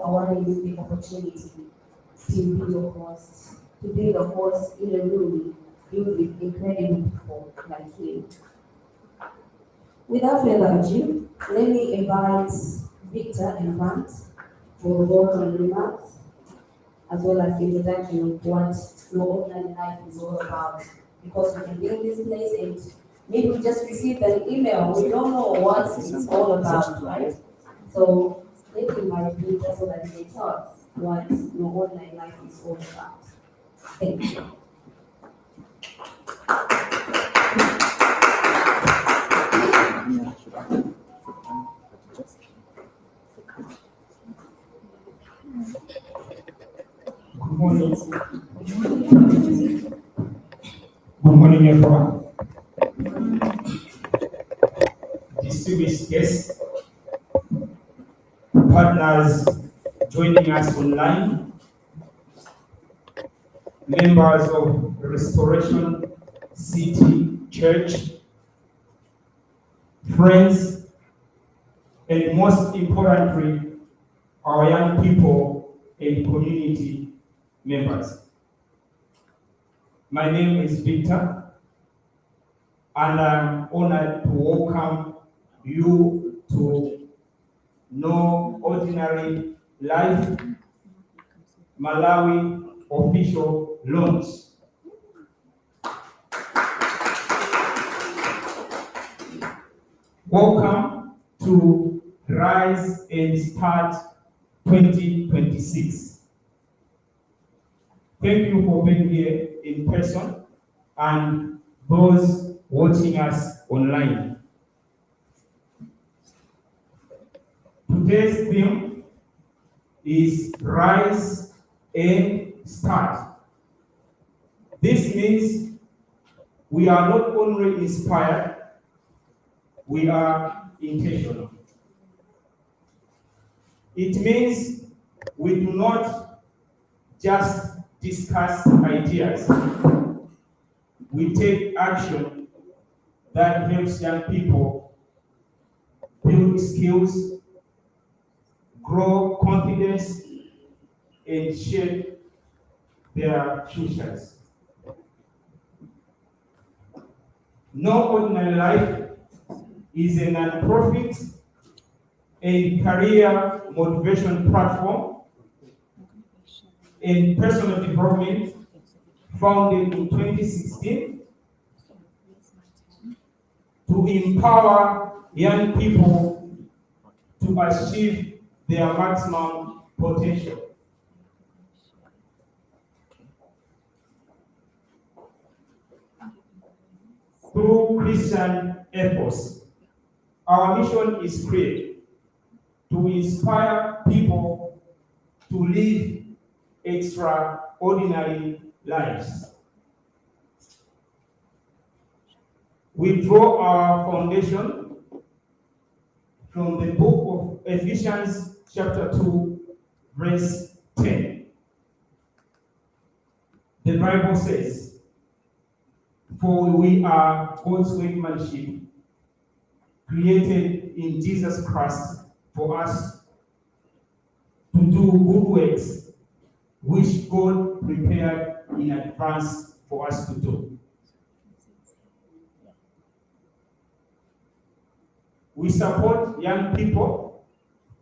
I want to use the opportunity to be your host, to be the host in a room filled with incredible people like you. Without further ado, let me invite Victor and Grant for welcome remarks as well as introduction of what your online life is all about. Because we can be in this place and maybe we just received an email, we don't know what it's all about, right? So let me invite Victor so that he can tell us what your online life is all about. Thank you. Good morning. Good morning, everyone. Distinguished guests, partners joining us online, members of Restoration City Church, friends, and most importantly, our young people and community members. My name is Victor, and I'm honored to welcome you to No Ordinary Life Malawi official launch. Welcome to Rise and Start 2026. Thank you for being here in person and those watching us online. Today's theme is Rise and Start. This means we are not only inspired, we are intentional. It means we do not just discuss ideas. We take action that helps young people build skills, grow confidence, and shape their futures. No Ordinary Life is a non-profit and career motivation platform and personal development founded in 2016 to empower young people to achieve their maximum potential. Through Christian ethos, our mission is clear: to inspire people to live extraordinary lives. We draw our foundation from the book of Ephesians chapter 2, verse 10. The Bible says, "For we are God's workmanship, created in Jesus Christ for us to do good works, which God prepared in advance for us to do." We support young people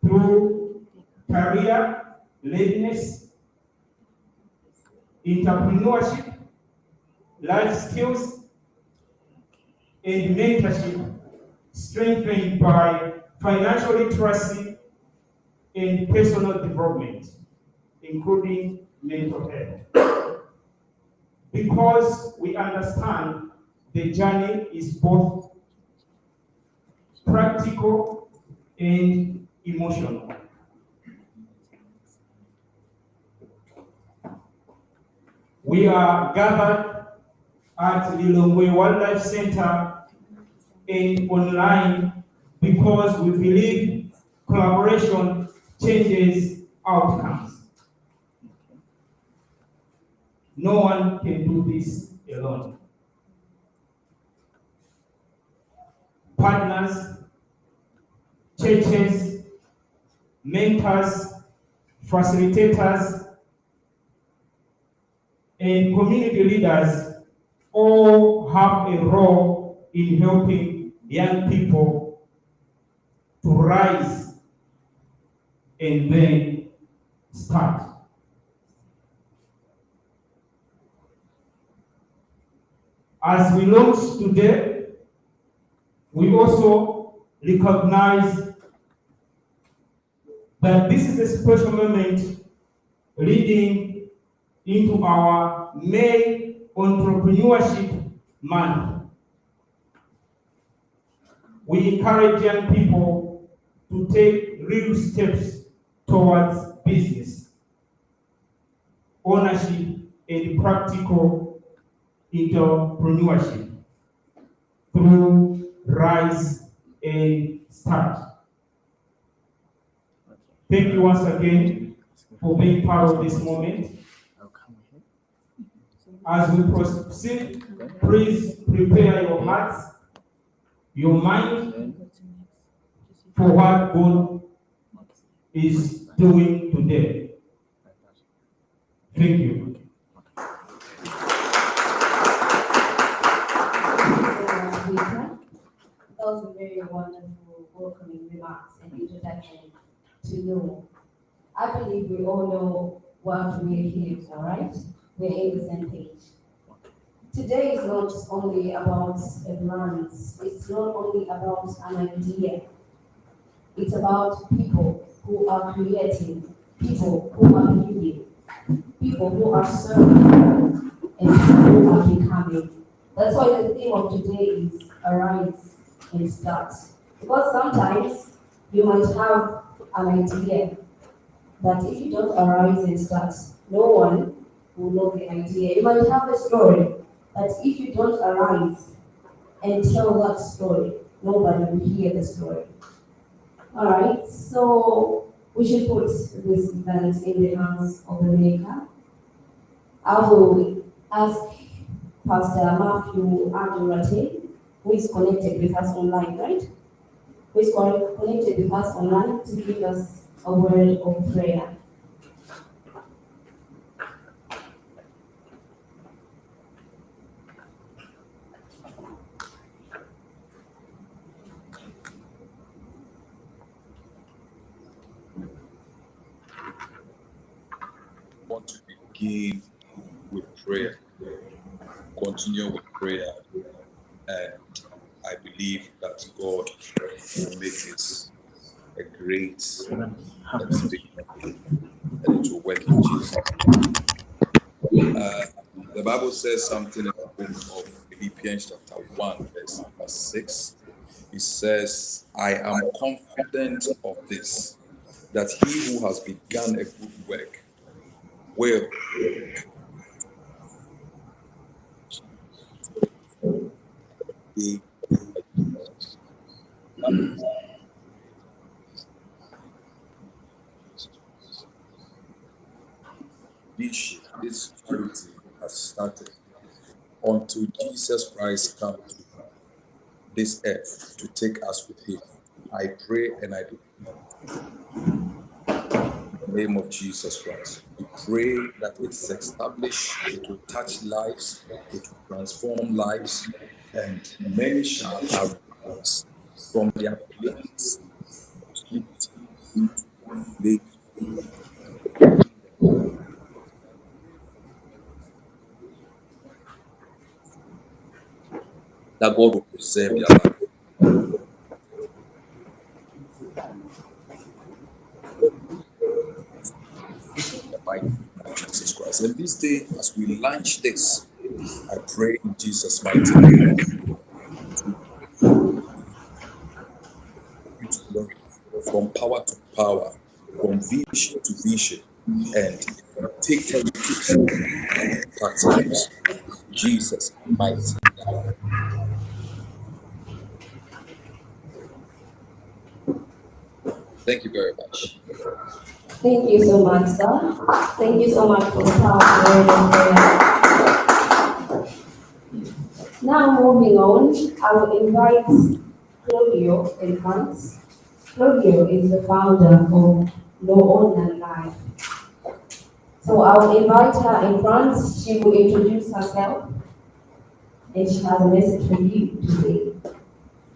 through career readiness, entrepreneurship, life skills, and mentorship, strengthened by financial literacy and personal development, including mental health. Because we understand the journey is both practical and emotional. We are gathered at Lilongwe Wildlife Center and online because we believe collaboration changes outcomes. No one can do this alone. Partners, churches, mentors, facilitators, and community leaders all have a role in helping young people to rise and then start. As we launch today, we also recognize that this is a special moment leading into our May Entrepreneurship Month. We encourage young people to take real steps towards business, ownership, and practical entrepreneurship through Rise and Start. Thank you once again for being part of this moment. As we proceed, please prepare your hearts, your mind for what God is doing today. Thank you. Those were very wonderful welcoming remarks and introduction to know. I believe we all know what we're here for, right? We're in the same page. Today is not only about a brand, it's not only about an idea. It's about people who are creating, people who are building, people who are serving, and people who are becoming. That's why the theme of today is arise and start. Because sometimes you might have an idea, but if you don't arise and start, no one will know the idea. You might have a story, but if you don't arise and tell that story, nobody will hear the story. All right, so we should put this event in the hands of the maker. I will ask Pastor Matthew Adurate, who is connected with us online, right? Who is connected with us online to give us a word of prayer. I want to begin with prayer, continue with prayer, and I believe that God will make this a great experience and it will work in Jesus. The Bible says something in the book of Philippians chapter 1 verse 6. It says, I am confident of this, that he who has begun a good work will be vision. This charity has started until Jesus Christ comes to this earth to take us with him. I pray and I do. In the name of Jesus Christ, we pray that it is established, it will touch lives, it will transform lives, and many shall arise from their place into the that God will preserve their life. The mighty name of Jesus Christ. And this day, as we launch this, I pray in Jesus' mighty name to glory, from power to power, from vision to vision, and take territories and impact lives. Jesus' mighty name. Thank you very much. Thank you so much, sir. Thank you so much for the powerful word of prayer. Now moving on, I will invite Claudio and Hans. Claudio is the founder of NOL Malawi Launch. So I will invite her in front. She will introduce herself and she has a message for you today.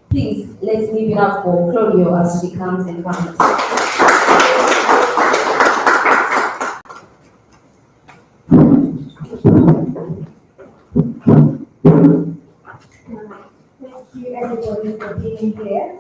Please, let's give it up for Claudio as she comes in front. Thank you everybody for being here.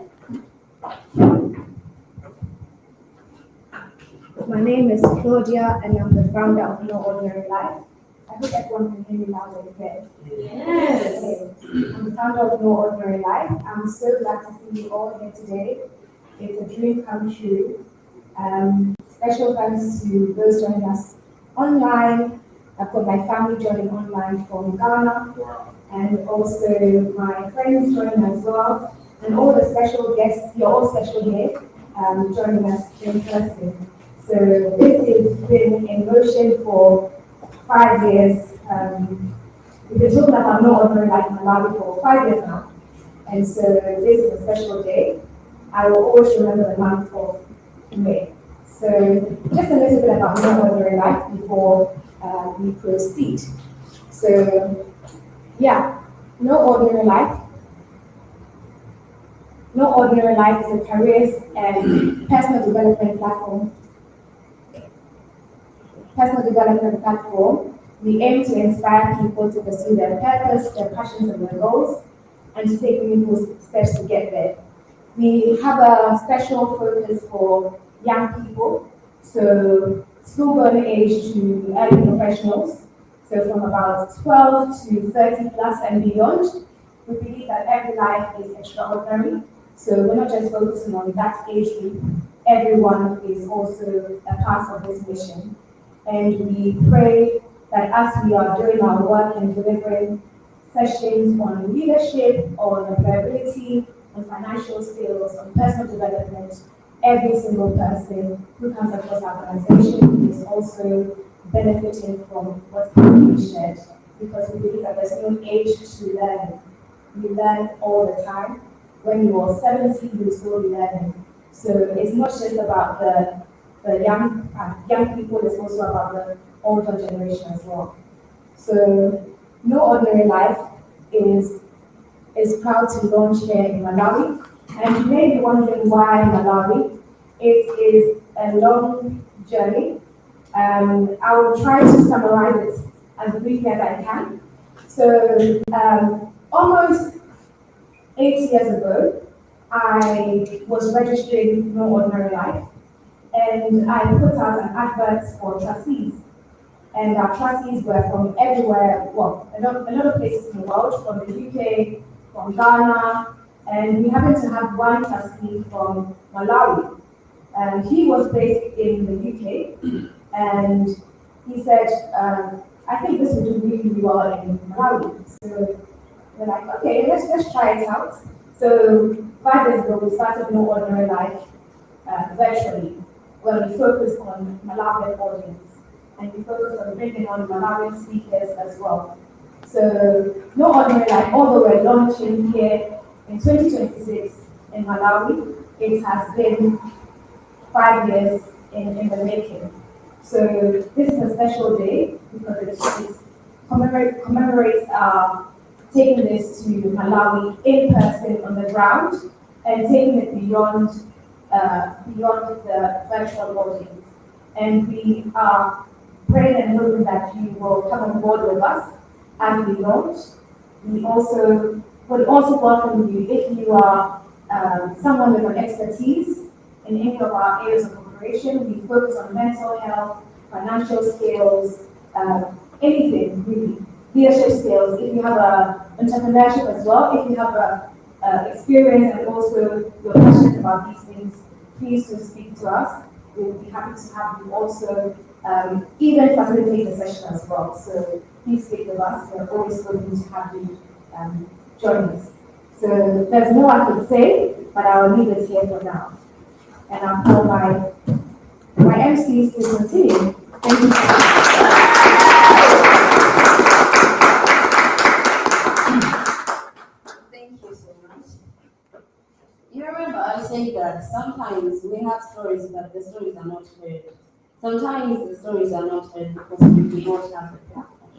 My name is Claudia and I'm the founder of No Ordinary Life. I hope everyone can hear me loud and clear. Yes. Okay. I'm the founder of No Ordinary Life. I'm so glad to see you all here today. It's a dream come true. Special thanks to those joining us online. I've got my family joining online from Ghana, and also my friends joining as well, and all the special guests, you're all special here, joining us in person. So this has been in motion for 5 years. We've been talking about No Ordinary Life in Malawi for 5 years now, and so this is a special day. I will always remember the month of May. So just a little bit about No Ordinary Life before we proceed. So yeah, No Ordinary Life. No Ordinary Life is a careers and personal development platform. We aim to inspire people to pursue their purpose, their passions, and their goals, and to take meaningful steps to get there. We have a special focus for young people, so school-going age to early professionals, so from about 12 to 30 plus and beyond. We believe that every life is extraordinary, so we're not just focusing on that age group, everyone is also a part of this mission. And we pray that as we are doing our work and delivering sessions on leadership, on employability, on financial skills, on personal development, every single person who comes across our organization is also benefiting from what's being shared, because we believe that there's no age to learn. You learn all the time. When you are 70, you're still learning. So it's not just about the young people, it's also about the older generation as well. So No Ordinary Life is proud to launch here in Malawi. And you may be wondering why Malawi. It is a long journey. I will try to summarize it as briefly as I can. So almost 8 years ago, I was registering No Ordinary Life, and I put out an advert for trustees. And our trustees were from everywhere, well, a lot of places in the world, from the UK, from Ghana, and we happened to have one trustee from Malawi. And he was based in the UK, and he said, I think this would do really well in Malawi. So we're like, okay, let's try it out. So 5 years ago, we started No Ordinary Life virtually, where we focused on Malawian audience, and we focused on bringing on Malawian speakers as well. So No Ordinary Life, although we're launching here in 2026 in Malawi, it has been 5 years in the making. So this is a special day because it commemorates taking this to Malawi in person on the ground and taking it beyond the virtual audience. And we are praying and hoping that you will come on board with us as we launch. We also would also welcome you if you are someone with an expertise in any of our areas of operation. We focus on mental health, financial skills, anything really, leadership skills. If you have entrepreneurship as well, if you have experience and also you're passionate about these things, please do speak to us. We'll be happy to have you also even facilitate the session as well. So please speak with us. We're always willing to have you join us. So there's more I could say, but I will leave it here for now. And I'll call my MCs to continue. Thank you. Thank you so much. You remember I said that sometimes we have stories, but the stories are not heard. Sometimes the stories are not heard because we do not have the platform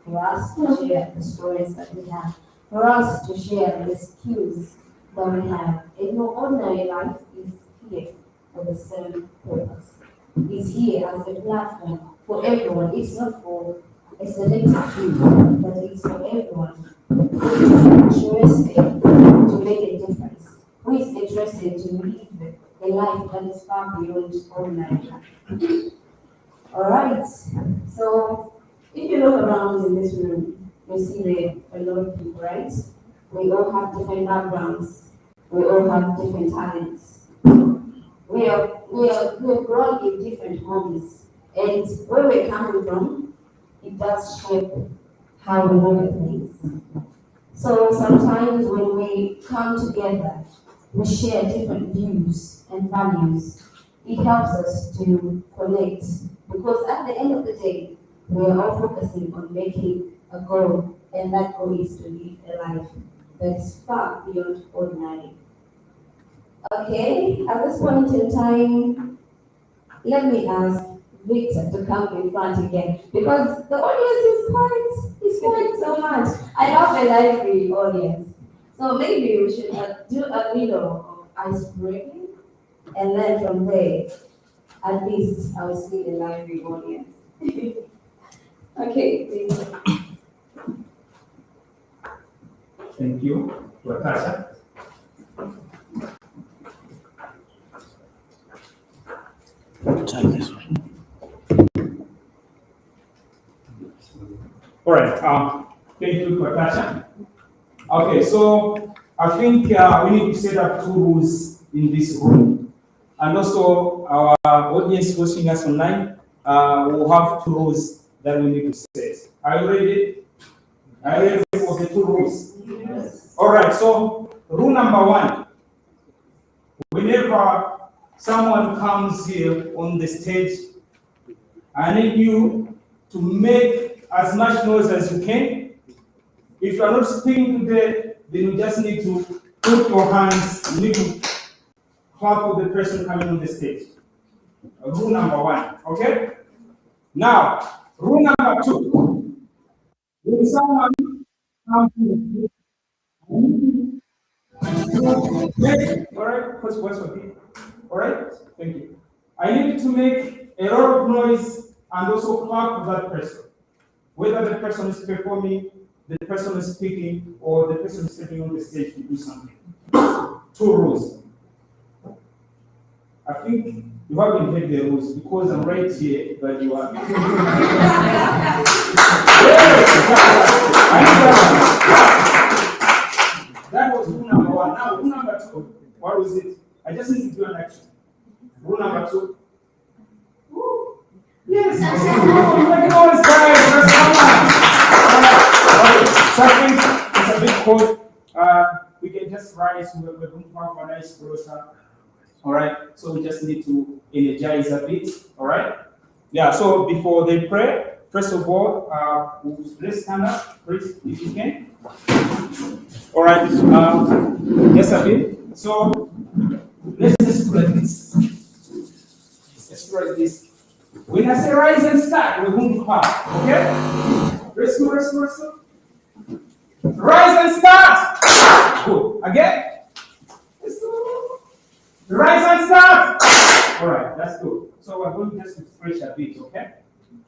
for us to share the stories that we have, for us to share the skills that we have. In no ordinary life is here for the same purpose. It's here as a platform for everyone. It's not for a selected few, but it's for everyone who is interested to make a difference, who is interested to live a life that is far beyond ordinary life. All right. So if you look around in this room, you see there a lot of people, right? We all have different backgrounds. We all have different talents. We're grown in different homes, and where we're coming from, it does shape how we look at things. So sometimes when we come together, we share different views and values. It helps us to connect because at the end of the day, we are all focusing on making a goal, and that goal is to live a life that's far beyond ordinary. Okay, at this point in time, let me ask Victor to come in front again because the audience is quite so much. I love the lively audience. So maybe we should do a little of ice breaking, and then from there, at least I'll see the lively audience. Okay, please. Thank you, Latasha. All right. Thank you, Latasha. Okay, so I think we need to set up 2 rules in this room, and also our audience watching us online will have 2 rules that we need to set. Are you ready? Are you ready for the 2 rules? Yes. All right. So rule number 1: whenever someone comes here on the stage, I need you to make as much noise as you can. If you are not speaking today, then you just need to put your hands, you need to clap for the person coming on the stage. Rule number 1, okay? Now, rule number 2. When someone comes to all right, what's okay? All right, thank you. I need to make a lot of noise and also clap for that person. Whether the person is performing, the person is speaking, or the person is stepping on the stage to do something. 2 rules. I think you haven't heard the rules because I'm right here, but you are. That was rule number 1. Now, rule number 2. What was it? I just need to do an action. Rule number 2. Yes. Make noise, guys. Something is a bit cold. We can just rise. We're going to have a nice closer. All right. So we just need to energize a bit. All right. Yeah. So before they pray, first of all, let's stand up, please, if you can. All right. Just a bit. So let's just do like this. Let's do like this. When I say rise and start, we're going to clap. Okay? Let's go. Rise and start. Good. Again. Let's go. Rise and start. All right, that's good. So we're going to just stretch a bit, okay?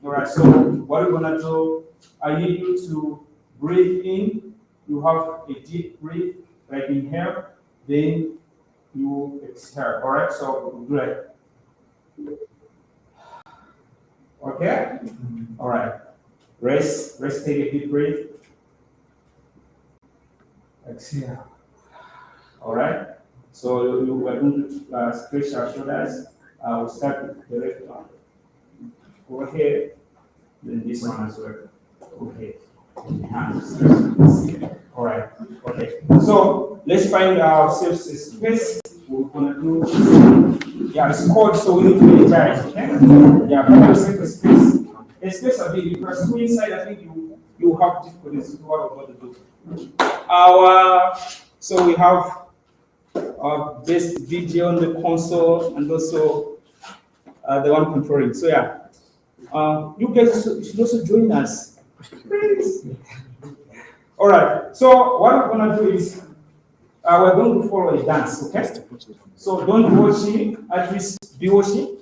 All right, so what we're going to do, I need you to breathe in. You have a deep breath, like inhale, then you exhale. All right, so great. Okay? All right. Rest, take a deep breath. Exhale. All right. So you are going to stretch our shoulders. We'll start with the left arm. Go ahead. Then this one as well. Okay. Hands. All right. Okay. So let's find ourselves a space. We're gonna do. Yeah, it's cold, so we need to be energized. Okay. Yeah, find yourself a space. A space a bit because inside, I think you have difficulties with what we're going to do. So we have our best video on the console and also the one controlling. So yeah, you guys should also join us. All right. So what we're gonna do is we're going to follow a dance. Okay. So don't be watching. At least be watching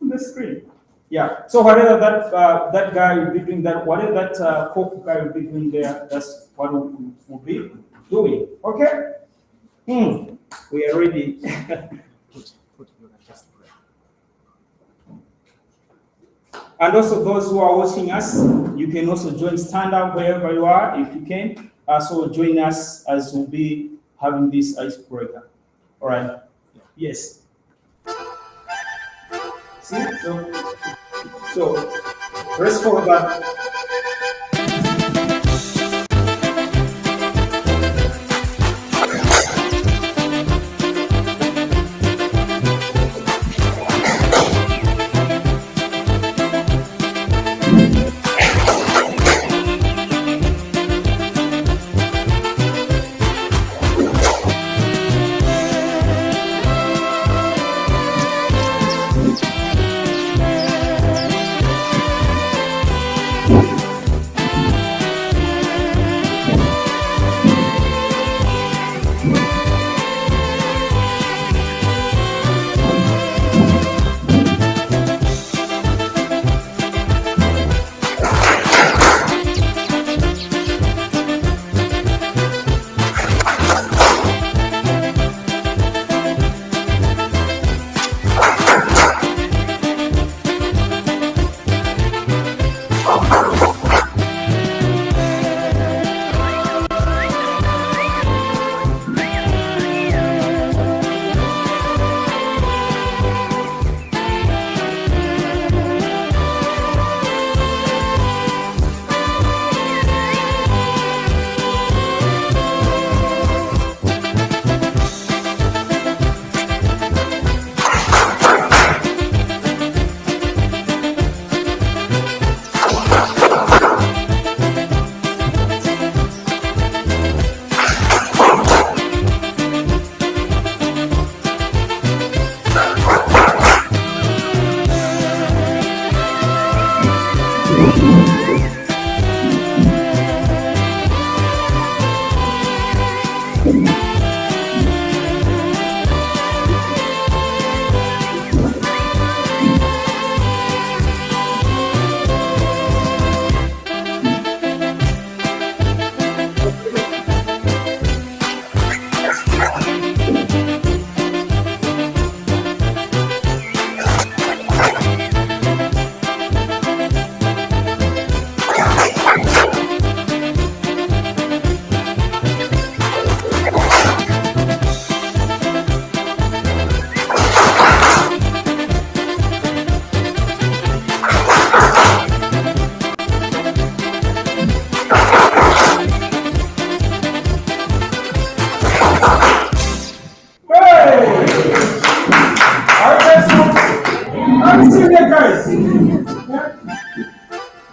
on the screen. Yeah. So whatever that guy will be doing, that whatever that folk guy will be doing there, that's what we'll be doing. Okay. We are ready. And also those who are watching us, you can also join stand up wherever you are if you can. So join us as we'll be having this icebreaker. All right. Yes. See? So let's follow that.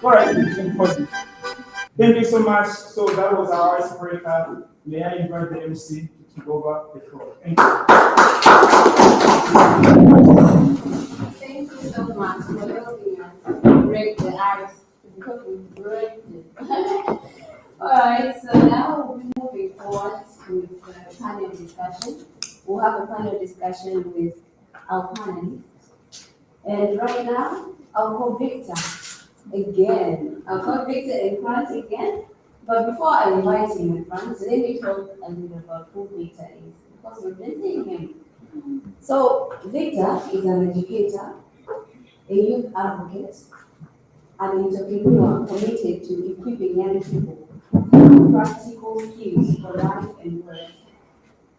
All right, thank you so much. So that was our icebreaker. May I invite the MC to take over the floor? Thank you. Thank you so much for helping us break the ice because we break it. All right, so now we'll be moving forward with the panel discussion. We'll have a panel discussion with our panelists. And right now, I'll call Victor again. I'll call Victor in front again. But before I invite him in front, let me talk a little about who Victor is, because we've been seeing him. So Victor is an educator, a youth advocate, an entrepreneur committed to equipping young people with practical skills for life and work.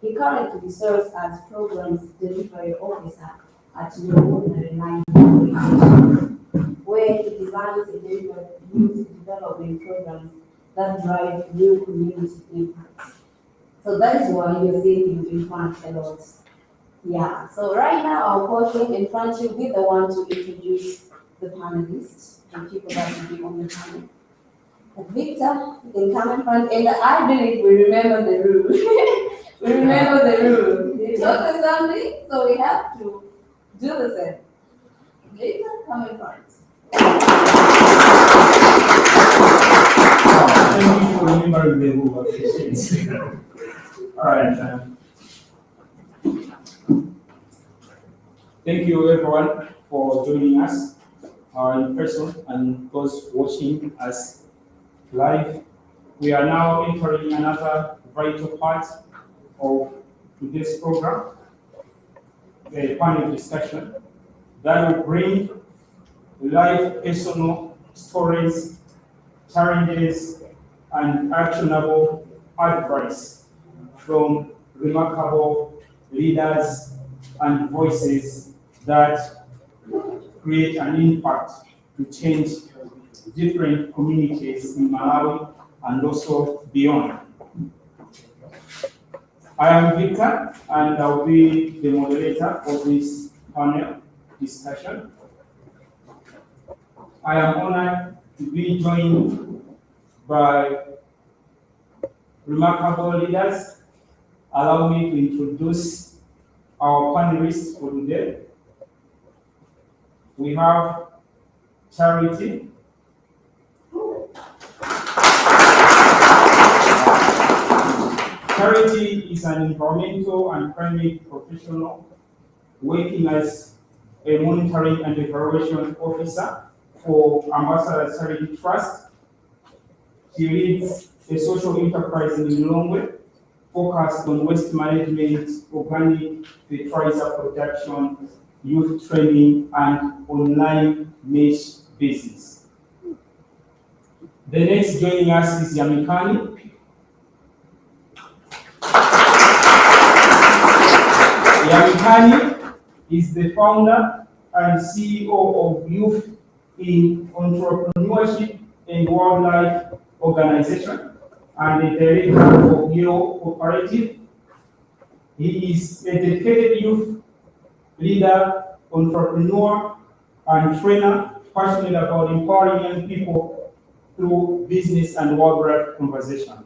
He currently serves as Programs Delivery Officer at NOL Malawi Launch, where he designs and delivers youth development programs that drive new community impact. So that is why you're seeing him in front a lot. Yeah, so right now I'll call him in front. You'll be the one to introduce the panelists, the people that will be on the panel. Victor, you can come in front, and I believe we remember the rule. We remember the rule. You told us something, so we have to do the same. Later, come in front. Thank you for remembering the rule of patience. All right. Thank you, everyone, for joining us in person and those watching us live. We are now entering another vital part of today's program, the panel discussion that will bring live personal stories, challenges, and actionable advice from remarkable leaders and voices that create an impact to change different communities in Malawi and also beyond. I am Victor, and I'll be the moderator of this panel discussion. I am honored to be joined by remarkable leaders. Allow me to introduce our panelists for today. We have Charity. Charity is an environmental and climate professional working as a monitoring and evaluation officer for Ambassador Charity Trust. She leads a social enterprise in Lilongwe focused on waste management, organic fertilizer production, youth training, and online mesh business. The next joining us is Yamikani. Yamikani is the founder and CEO of Youth in Entrepreneurship and Wildlife Organization and the director of Yale Cooperative. He is a dedicated youth leader, entrepreneur, and trainer, passionate about empowering young people through business and wildlife conversation.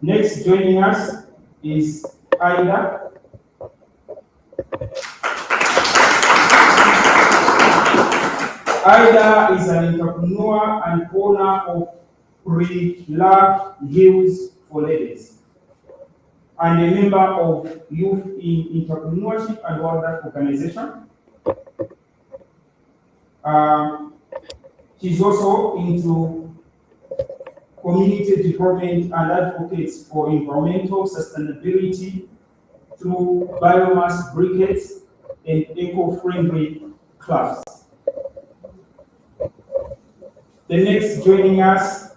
Next joining us is Aida. Aida is an entrepreneur and owner of Pre-Love Hills for Ladies and a member of Youth in Entrepreneurship and Wildlife Organization. She's also into community development and advocates for environmental sustainability through biomass briquettes and eco-friendly clubs. The next joining us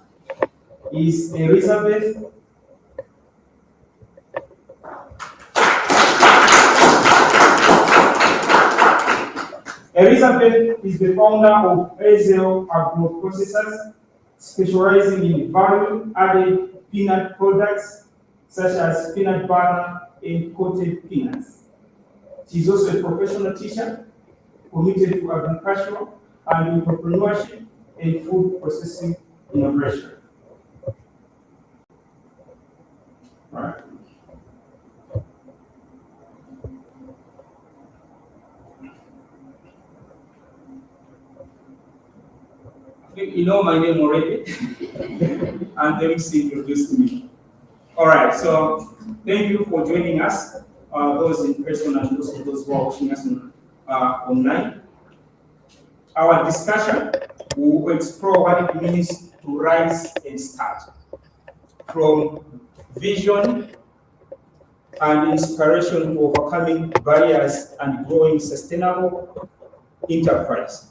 is Elizabeth. Elizabeth is the founder of Azel Agro Processors, specializing in value-added peanut products such as peanut butter and coated peanuts. She's also a professional teacher committed to agriculture and entrepreneurship and food processing innovation. All right. You know my name already, and then she introduced me. All right, so thank you for joining us, those in person and also those who are watching us online. Our discussion will explore what it means to rise and start, from vision and inspiration to overcoming barriers and growing sustainable enterprise.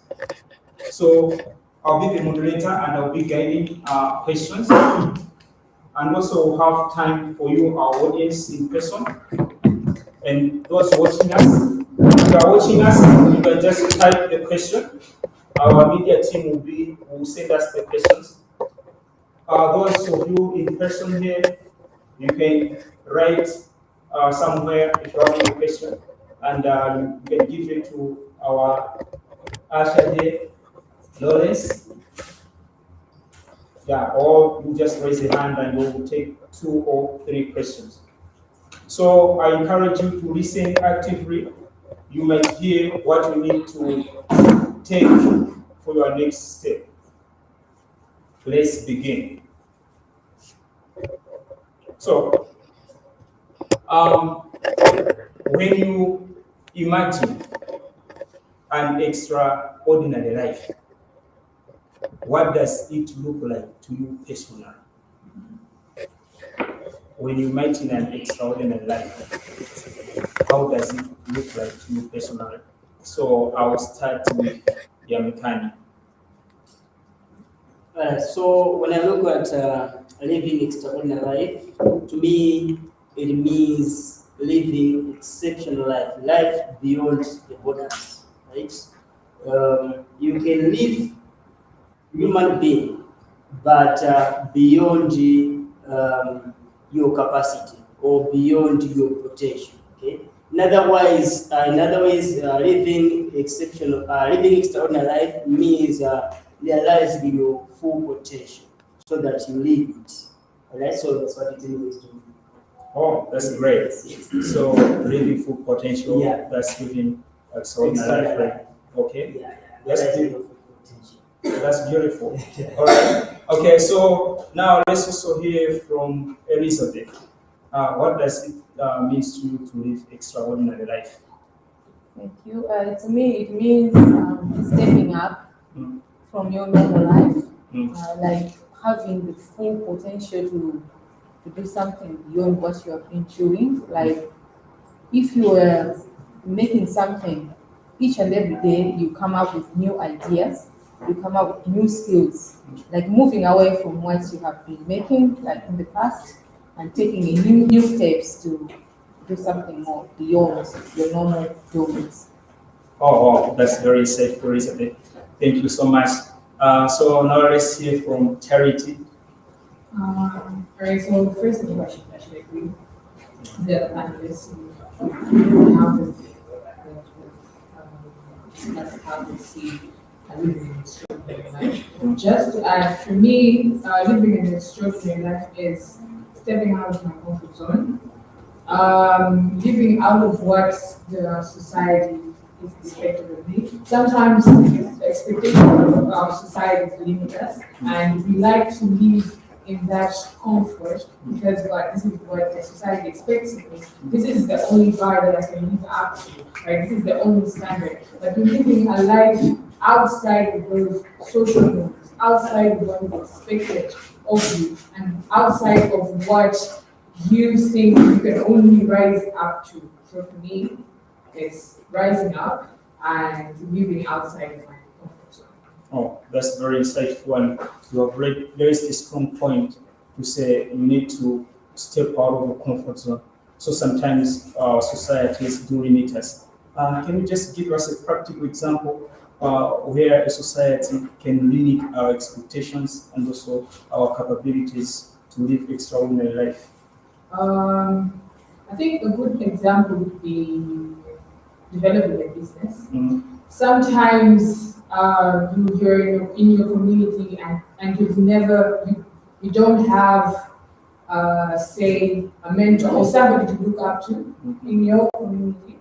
So I'll be the moderator and I'll be guiding questions. And also we'll have time for you, our audience in person. And those watching us, if you are watching us, you can just type the question. Our media team will send us the questions. Those of you in person here, you can write somewhere if you have a question, and you can give it to our usher here, Lawrence. Yeah, or you just raise a hand and we will take 2 or 3 questions. So I encourage you to listen actively you might hear what you need to take for your next step. Let's begin. So, when you imagine an extraordinary life, what does it look like to you personally? When you imagine an extraordinary life, how does it look like to you personally? So I'll start with Yamikani. So when I look at living extraordinary life, to me it means living exceptional life, life beyond the borders, right? You can live human being, but beyond your capacity or beyond your potential. Okay. In other ways, living extraordinary life means realizing your full potential, so that you live it. Alright, so that's what it means to me. Oh, that's great. Yes. So living full potential, Yeah. that's living extraordinary life, right? Okay. Yeah, That's realizing good. your full potential. That's beautiful. All right. Okay, so now let's also hear from Elizabeth. What does it mean to you to live extraordinary life? Thank you. To me, it means stepping up Mm. from your normal life, Mm. like having the full potential to do something beyond what you have been doing. Like if you were making something each and every day, you come up with new ideas, you come up with new skills, like moving away from what you have been making, like in the past, and taking a new steps to do something more beyond your normal doings. Oh, that's very safe, Elizabeth. Thank you so much. So now let's hear from Charity. All right, so first of all, I should actually agree the panelists how that's how they see living an extraordinary life. Just to add, for me, living an extraordinary life is stepping out of my comfort zone, living out of what the society is expected of me. Sometimes the expectations of our society limit us, and we like to live in that comfort because this is what the society expects of me. This is the only bar that I can live up to, right? This is the only standard. But we're living a life outside of those social norms, outside of what is expected of you, and outside of what you think you can only rise up to. So for me, it's rising up and living outside of my comfort zone. Oh, that's very insightful, and you have raised a strong point to say you need to step out of your comfort zone. So sometimes our societies do limit us. Can you just give us a practical example where a society can limit our expectations and also our capabilities to live extraordinary life? I think a good example would be developing a business. Mm. Sometimes you're in your community and you don't have say a mentor or somebody to look up to in your community,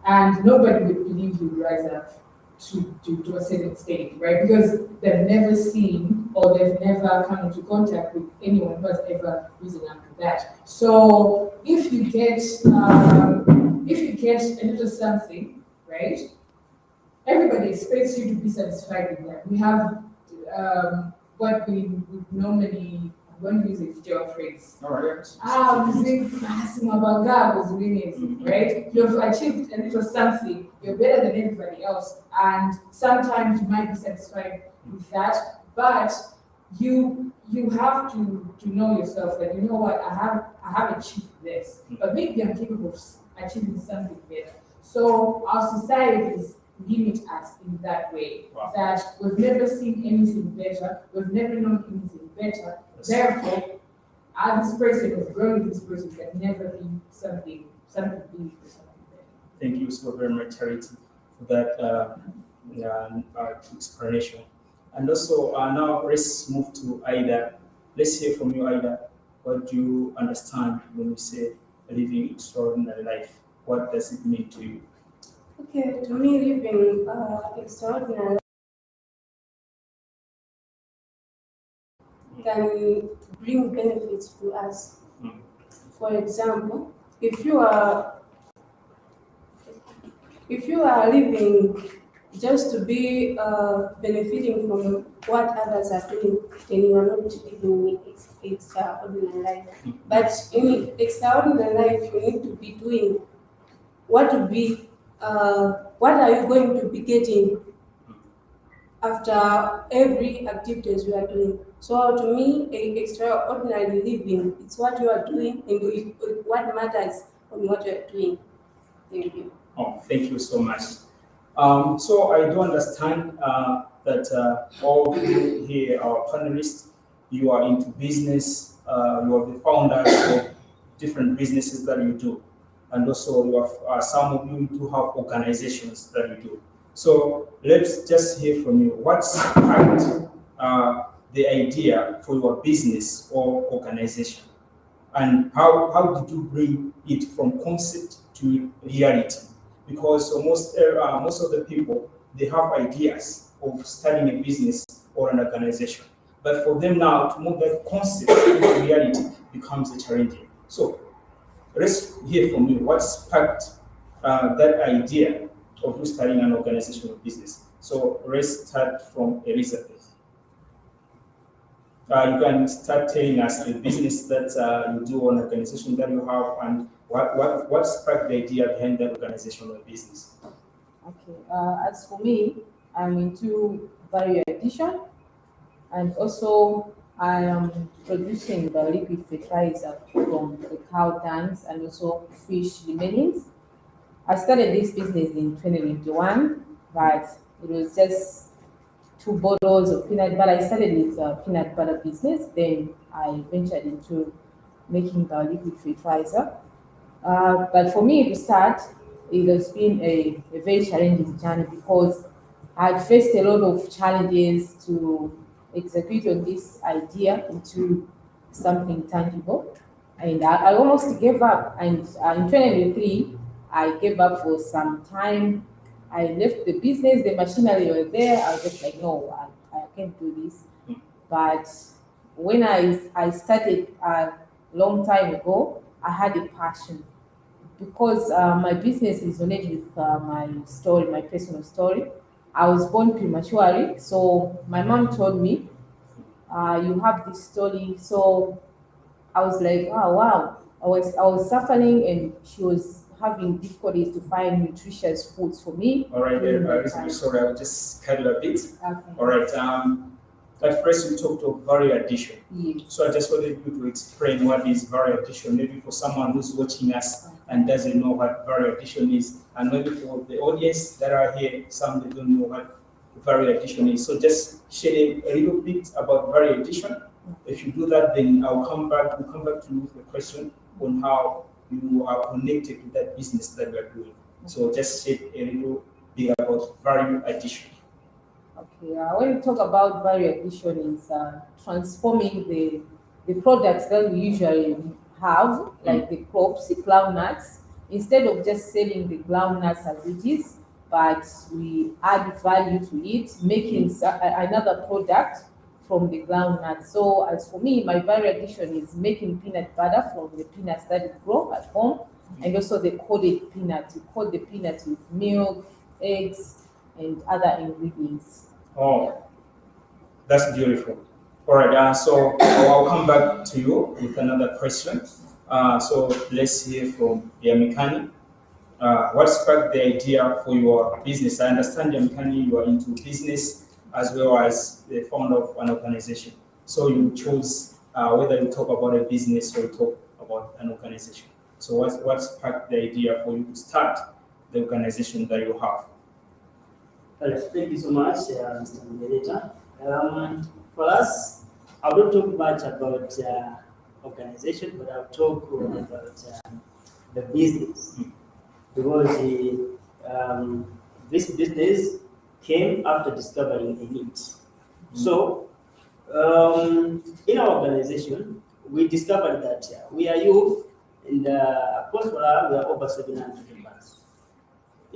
and nobody would believe you rise up to a certain state, right? Because they've never seen or they've never come into contact with anyone who has ever risen up to that. So if you get a little something, right? Everybody expects you to be satisfied with that. We have what we would normally, when we use a jail phrase. All right. Right? You've achieved a little something, you're better than everybody else, and sometimes you might be satisfied with that, but you have to know yourself that, you know what, I have achieved this, but maybe I'm capable of achieving something better. So our societies limit us in that way. Wow. That we've never seen anything better, we've never known anything better. Therefore, this person was growing, this person can never be something big or something better. Thank you so very much, Charity, for that explanation. And also, now let's move to Ida. Let's hear from you, Ida. What do you understand when we say living extraordinary life? What does it mean to you? Okay, to me, living extraordinary can bring benefits to us. Mm. For example, if you are living just to be benefiting from what others are doing, then you are not living extraordinary life. But in extraordinary life, you need to be doing what are you going to be getting after every activities you are doing. So to me, extraordinary living, it's what you are doing and what matters on what you are doing. Thank you. Oh, thank you so much. So I do understand that all of you here are panelists. You are into business. You are the founders of different businesses that you do, and also you have some of you do have organizations that you do. So let's just hear from you. What sparked the idea for your business or organization, and how did you bring it from concept to reality? Because most of the people, they have ideas of starting a business or an organization, but for them now to move that concept into reality becomes a challenging. So let's hear from you. What sparked that idea of you starting an organization or business? So let's start from Elizabeth. You can start telling us the business that you do, an organization that you have, and what sparked the idea behind that organization or business. Okay. As for me, I'm into value addition, and also I am producing the liquid fertilizer from the cow dungs and also fish remainings. I started this business in 2021, but it was just 2 bottles of peanut butter. I started with a peanut butter business, then I ventured into making the liquid fertilizer. But for me to start, it has been a very challenging journey because I had faced a lot of challenges to execute on this idea into something tangible. And I almost gave up. And in 2023, I gave up for some time. I left the business, the machinery were there. I was just like, no, I can't do this. But when I started a long time ago, I had a passion because my business resonates with my story, my personal story. I was born prematurely, so my mom told me, "You have this story." So I was like, "Oh wow!" I was suffering, and she was having difficulties to find nutritious foods for me. All right, during that Elizabeth, time. sorry, I'll just cut it a bit. Okay. All right. At first, you talked of value addition. Yes. So I just wanted you to explain what is value addition, maybe for someone who's watching us and doesn't know what value addition is, and maybe for the audience that are here, some they don't know what value addition is. So just share a little bit about value addition. If you do that, then we'll come back to you with a question on how you are connected to that business that we are doing. So just share a little bit about value addition. Okay, when we talk about value addition, is transforming the products that we usually have, like the crops, the groundnuts, instead of just selling the groundnuts as it is, but we add value to it, making another product from the groundnut. So as for me, my value addition is making peanut butter from the peanuts that we grow at home, and also the coated peanuts. We coat the peanuts with milk, eggs, and other ingredients. Oh, that's beautiful. All right, so I'll come back to you with another question. So let's hear from Yamikani. What sparked the idea for your business? I understand, Yamikani, you are into business as well as the founder of an organization. So you chose whether you talk about a business or you talk about an organization. So what sparked the idea for you to start the organization that you have? Well, thank you so much, Mr. Moderator. For us, I will not talk much about organization, but I'll talk about the business because this business came after discovering a need. So, in our organization, we discovered that we are youth, and of course, we are over 700 members.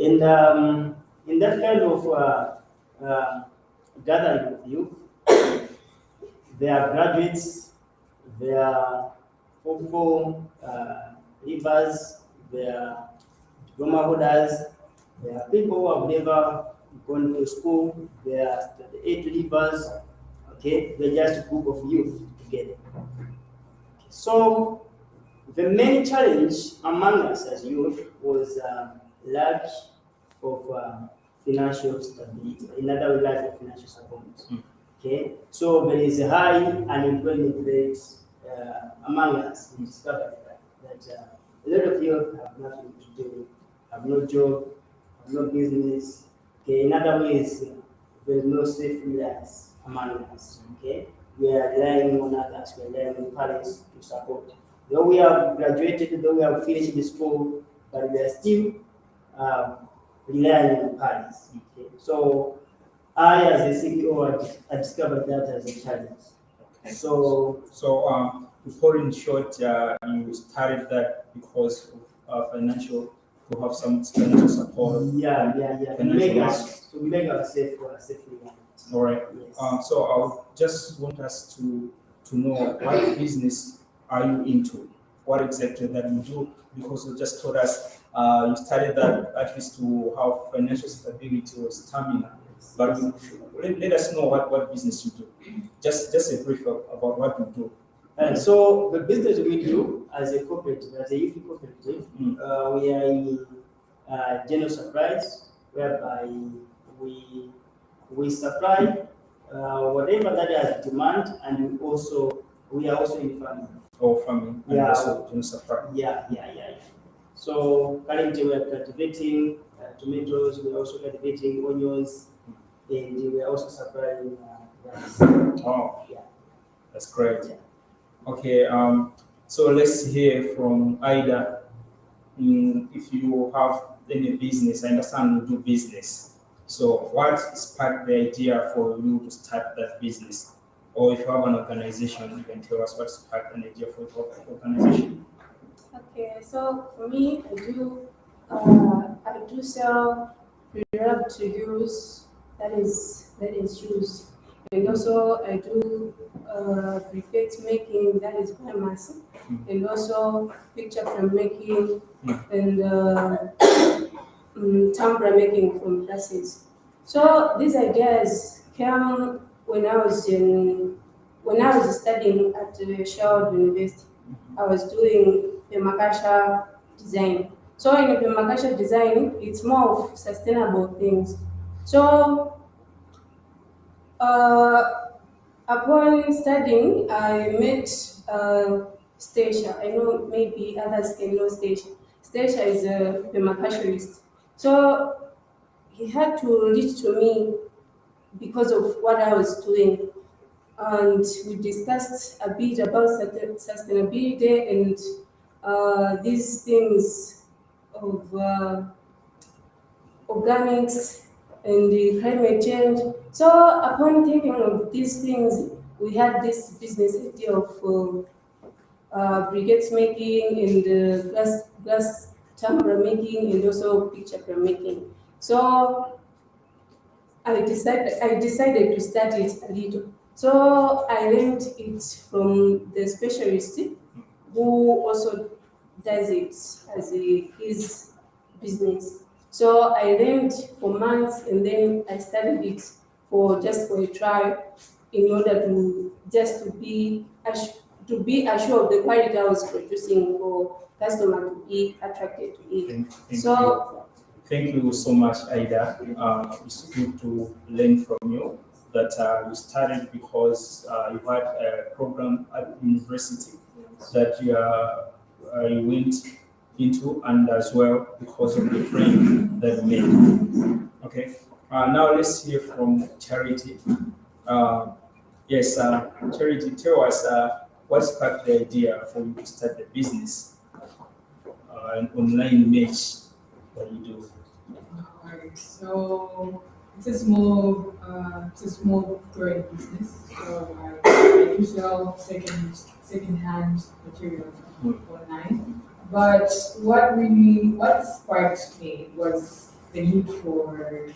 And in that kind of gathering of youth, there are graduates, there are hopeful leavers, there are diploma holders, there are people who have never gone to school, there are 38 leavers, okay? They're just a group of youth together. So the main challenge among us as youth was lack of financial stability, in other words, lack of financial support. Okay, so there is a high unemployment rate among us. We discovered that a lot of youth have nothing to do, have no job, have no business. Okay, in other ways, there is no safe reliance among us. Okay, we are relying on others, we are relying on parents to support. Though we have graduated, though we have finished the school, but we are still relying on parents. Okay, so I, as a CEO, I discovered that as a challenge. Okay. So to put in short, you started that because of financial, to have some financial support. yeah. Financial We make ourselves reliant. All right. Yes. So I just want us to know what business are you into? What exactly that you do? Because you just told us you started that at least to have financial stability or stamina. But let us know what business you do. Just a brief about what you do. And so the business we do as a cooperative, as a youth cooperative, we are in general supplies, whereby we supply whatever that has demand, and we are also in farming. Or farming and also general supply. Yeah. So currently we are cultivating tomatoes, we are also cultivating onions, and we are also supplying rice. Oh, Yeah. that's great. Yeah. Okay, so let's hear from Ida. If you have any business, I understand you do business. So what sparked the idea for you to start that business? Or if you have an organization, you can tell us what sparked an idea for your organization. Okay, so for me, I do sell pre-wrapped to use, that is shoes. And also I do briquette making, that is biomass, and also picture frame making and tumbler making from plastics. So these ideas came when I was studying at Sherwood University. I was doing permaculture design. So in permaculture design, it's more of sustainable things. So upon studying, I met Stacia. I know maybe others can know Stacia. Stacia is a permaculturist. So he had to reach to me because of what I was doing. And we discussed a bit about sustainability and these things of organics and the climate change. So upon thinking of these things, we had this business idea of briquettes making and glass tumbler making and also picture frame making. So I decided to start it a little. So I learned it from the specialist who also does it as his business. So I learned for months and then I studied it for a trial in order to be assured of the quality I was producing for customer to be attracted to it. Thank you so much, Ida. It's good to learn from you that you started because you had a program at university that you went into, and as well because of the friend that you made. Okay. Now let's hear from Charity. Yes, Charity, tell us what sparked the idea for you to start the business, an online image that you do. Alright, so it's a small growing business. So I do sell second-hand materials online. But what sparked me was the need for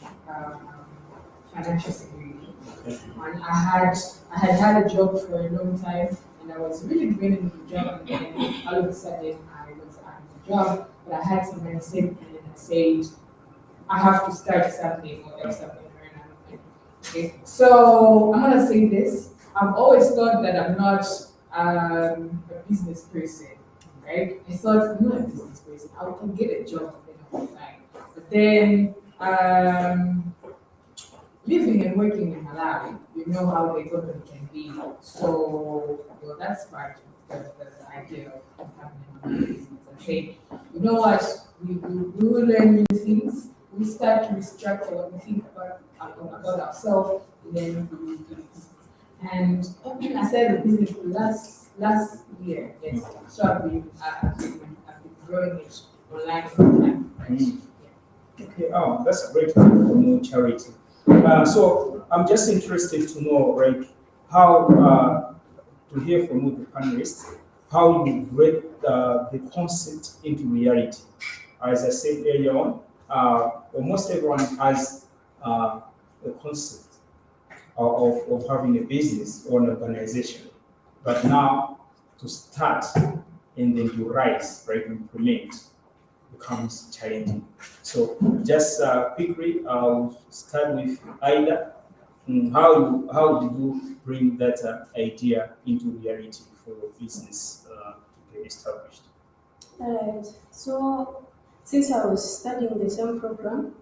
financial security. And I had a job for a long time, and I was really doing a good job. And then all of a sudden, I was out of the job, but I had some money saved, and then I said, I have to start something or else I'm going to run out of money. Okay, so I'm gonna say this. I've always thought that I'm not a business person, right? I thought I'm not a business person. I can get a job and then I'll be fine. But then living and working in Malawi, you know how the economy can be. So well, that's part of the idea of having a business. And say, you know what, we will learn new things. We start to restructure what we think about ourselves, and then we do business. And I started the business last year, yes. So I've been growing it online over time. Okay, that's a great promote charity. So I'm just interested to know, like, how to hear from you, the panelists, how you break the concept into reality. As I said earlier on, almost everyone has a concept of having a business or an organization, but now to start and then to rise, right, and implement becomes challenging. So just quickly, I'll start with Ida. How did you bring that idea into reality for your business to get established? Alright, so since I was studying the same program,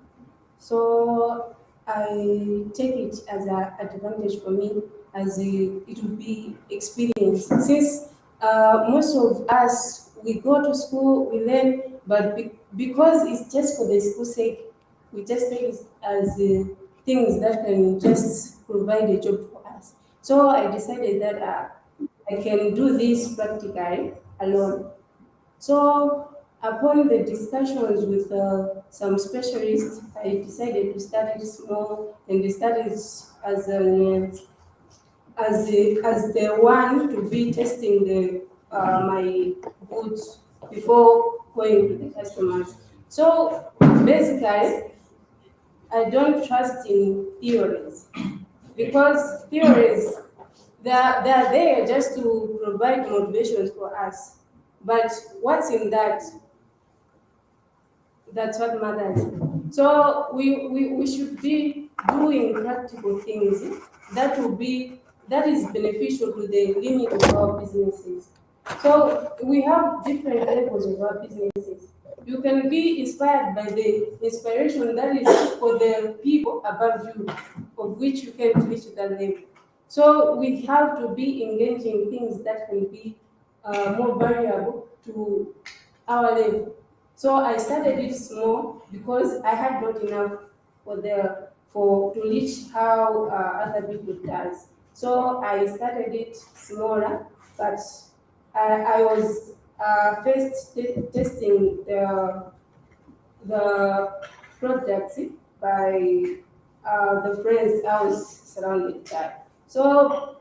so I take it as an advantage for me as it will be experience. Since most of us, we go to school, we learn, but because it's just for the school sake, we just take it as things that can just provide a job for us. So I decided that I can do this practically alone. So upon the discussions with some specialists, I decided to start it small and start it as the one to be testing the my goods before going to the customers. So basically, I don't trust in theories because theories they're there just to provide motivations for us. But what's in that? That's what matters. So we should be doing practical things that is beneficial to the limit of our businesses. So we have different levels of our businesses. You can be inspired by the inspiration that is for the people above you, of which you can reach that level. So we have to be engaging things that can be more valuable to our level. So I started it small because I had not enough for to reach how other people does. So I started it smaller, but I was first testing the products by the friends I was surrounded by. So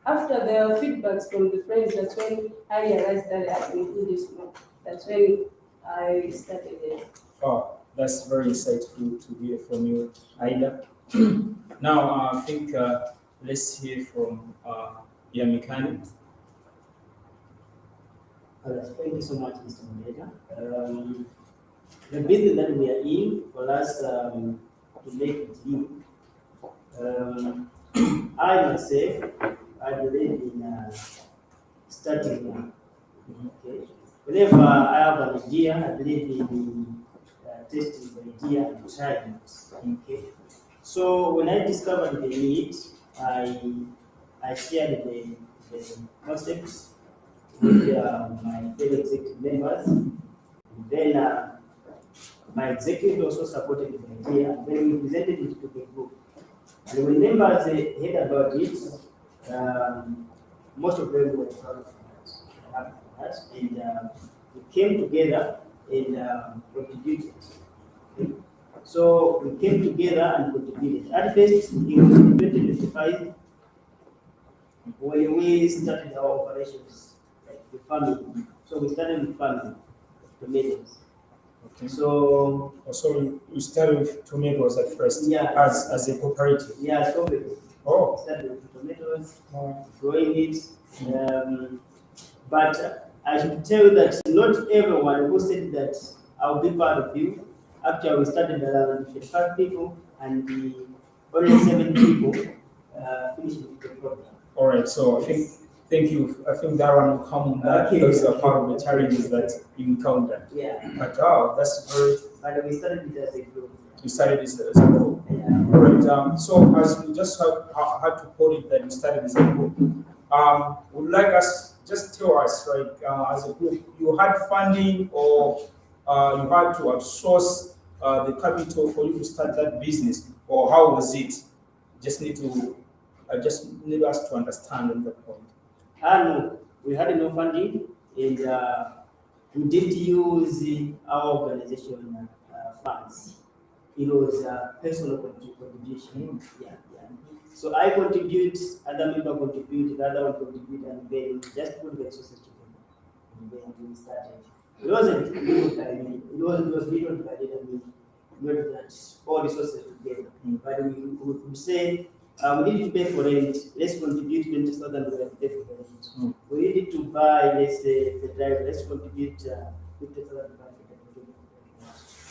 after the feedbacks from the friends, that's when I realized that I can do this more. That's when I started it. Oh, that's very insightful to hear from you, Ida. Now, I think let's hear from Yamikani. Thank you so much, Mr. Moderator. The business that we are in, for us to make it in, I must say, I believe in starting now. Okay. Whenever I have an idea, I believe in testing the idea and trying it. Okay. So when I discovered the need, I shared the concepts with my fellow executive members. Then my executive also supported the idea, and then we presented it to the group. And when members heard about it, most of them were proud of that, and we came together and contributed. Okay. So we came together and contributed. At first, in 2025, when we started our operations, like the family. So we started with family, the meetings. So So you started with tomatoes at first, Yeah. as a cooperative. yeah, so we Oh, started with tomatoes, oh, growing it. But I should tell you that not everyone who said that I'll be part of you. Actually, we started around 55 people, and only 7 people finished with the program. all right. So thank you. I think that one will come on that. Okay. Those are part of the challenges that you encounter. Yeah, But oh, that's very. but we started it as a group. You started as a group. Yeah. All right. So as you just had to put it that you started as a group, would like us just tell us, right? As a group, you had funding or you had to outsource the capital for you to start that business, or how was it? Just need to, just need us to understand on that point. And we had no funding, and we did use our organization funds. It was personal contribution. Yeah, yeah. So I contribute, other member contribute, the other one contribute, and then just put the resources together. And then we started. It wasn't little, I mean, it was little, I mean, not that all resources together. But we would say, we needed to pay for rent. Let's contribute 20,000 we have to pay for rent. We needed to buy, let's say, the driver. Let's contribute 50,000 to buy the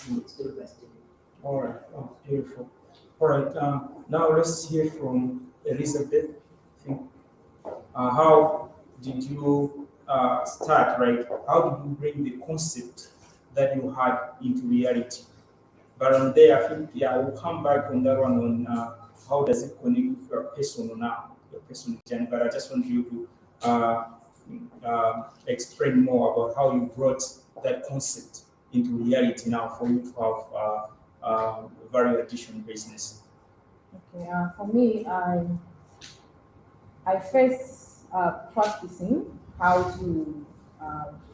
driver. Step by step. All right. Oh, beautiful. All right. Now let's hear from Elizabeth. I think, how did you start? Right? How did you bring the concept that you had into reality? But on there, I think we'll come back on that one on how does it connect with your personal now, your personal journey. But I just want you to explain more about how you brought that concept into reality now for you to have value addition business. Okay, for me, I first practicing how to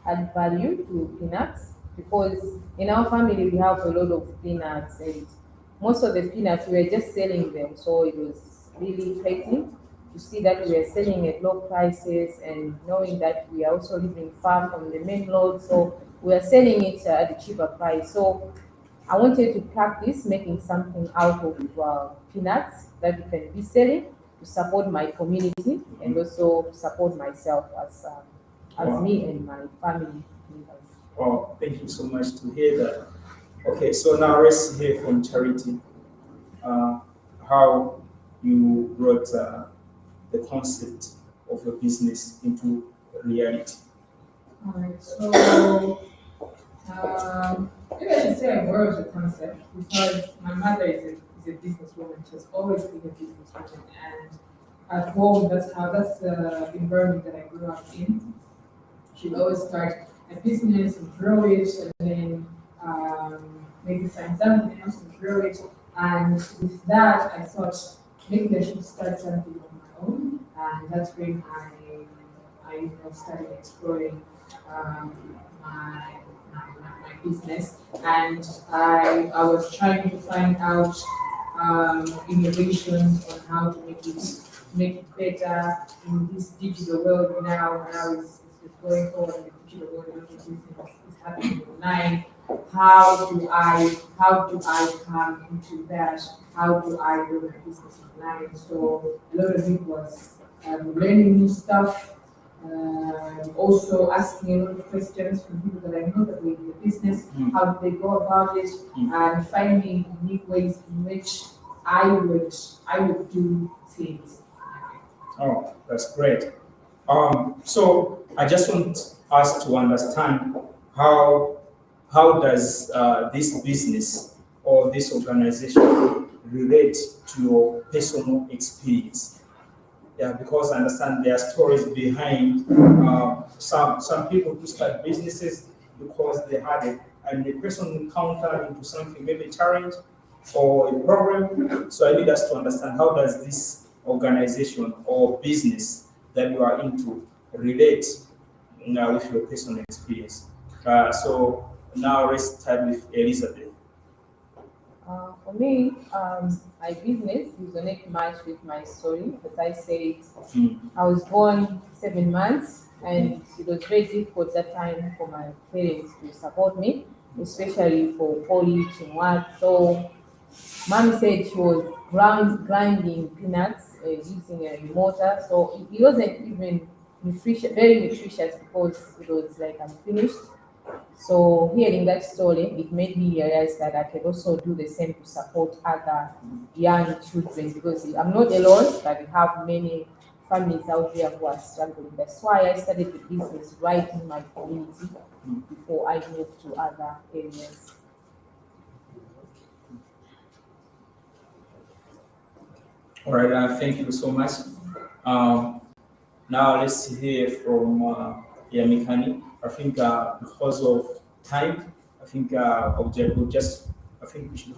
add value to peanuts, because in our family we have a lot of peanuts, and most of the peanuts we were just selling them, so it was really exciting to see that we are selling at low prices, and knowing that we are also living far from the main road, so we are selling it at a cheaper price. So I wanted to practice making something out of peanuts that we can be selling to support my community and also support myself as Wow. me and my family members. Oh, thank you so much to hear that. Okay, so now let's hear from Charity. How you brought the concept of your business into reality. Alright, so maybe I should say I borrowed the concept because my mother is a businesswoman. She's always been a businesswoman, and at home that's the environment that I grew up in. She'd always start a business and grow it, and then maybe find something else and grow it. And with that, I thought maybe I should start something on my own, and that's when I started exploring my business, and I was trying to find out innovations on how to make it better in this digital world now. Now it's going forward in the digital world. Everything is happening online. How do I come into that? How do I build my business online? So a lot of it was learning new stuff. Also asking a lot of questions from people that I know that were in the business, how do they go about it, and finding unique ways in which I would do things. Oh, that's great. So I just want us to understand how does this business or this organization relate to your personal experience? Yeah, because I understand there are stories behind some people who start businesses because they had a personal encounter into something, maybe a challenge or a problem. So I need us to understand how does this organization or business that you are into relate with your personal experience. So now let's start with Elizabeth. For me, my business resonate much with my story. As I said, I was born 7 months, and it was very difficult that time for my parents to support me. especially for polish and what. So mommy said she was grinding peanuts using a mortar, so it wasn't even very nutritious because it was like unfinished. So hearing that story, it made me realize that I could also do the same to support other young children because I'm not alone, but we have many families out there who are struggling. That's why I started the business right in my community before I moved to other areas. All right, thank you so much. Um, Now let's hear from Yamikani. I think because of time, I think I think we should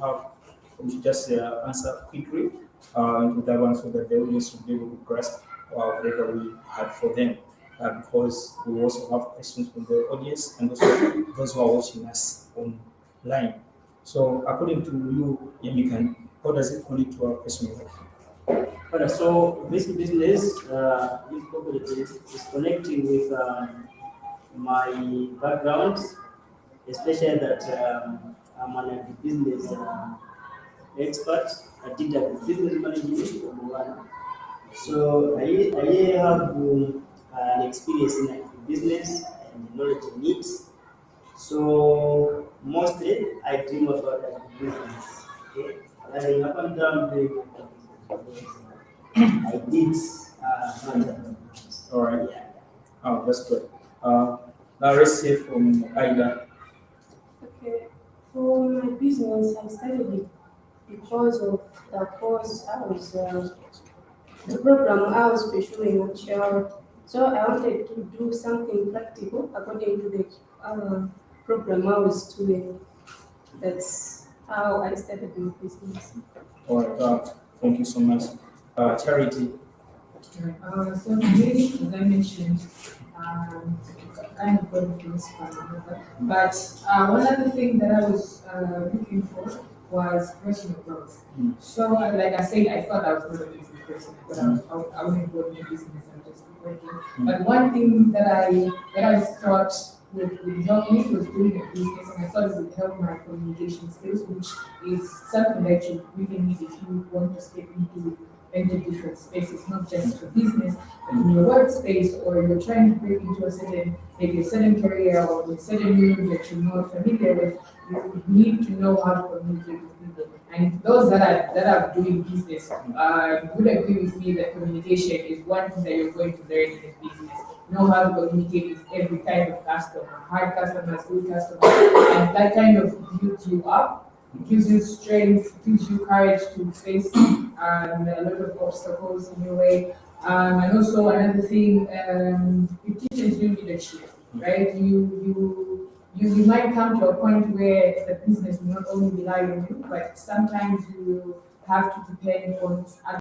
just answer quickly into that one so that the audience will be able to grasp whatever we have for them. Because we also have questions from the audience and also those who are watching us online. So according to you, Yamikani, how does it connect to our personal life? But so this business, this cooperative is connecting with my background, especially that I'm an business expert. I did a business management from one. So I have an experience in business and knowledge in it. So mostly I dream about that business. Okay, and up and down doing I did. All right. Yeah. Oh, that's good. Now let's hear from Aida. Okay. For my business, I started it because of the course I was, the program I was pursuing at child. So I wanted to do something practical according to the program I was doing. That's how I started my business. All right. Thank you so much. Charity. So for me, as I mentioned, kind of going to this one another. But one other thing that I was looking for was personal growth. So, like I said, I thought I was going to be a business person, but I wouldn't go into business and just be working. But one thing that I thought would help me was doing a business, and I thought it would help my communication skills, which is something that you really need if you want to step into different spaces, not just for business, but in your workspace, or you're trying to break into maybe a certain career or a certain room that you're not familiar with. You need to know how to communicate with people. And those that are doing business would agree with me that communication is one thing that you're going to learn in business. Know how to communicate with every kind of customer, hard customers, good customers, and that kind of builds you up. It gives you strength, gives you courage to face a lot of obstacles in your way. And also another thing, it teaches you leadership, right? You might come to a point where the business will not only rely on you, but sometimes you will have to depend on other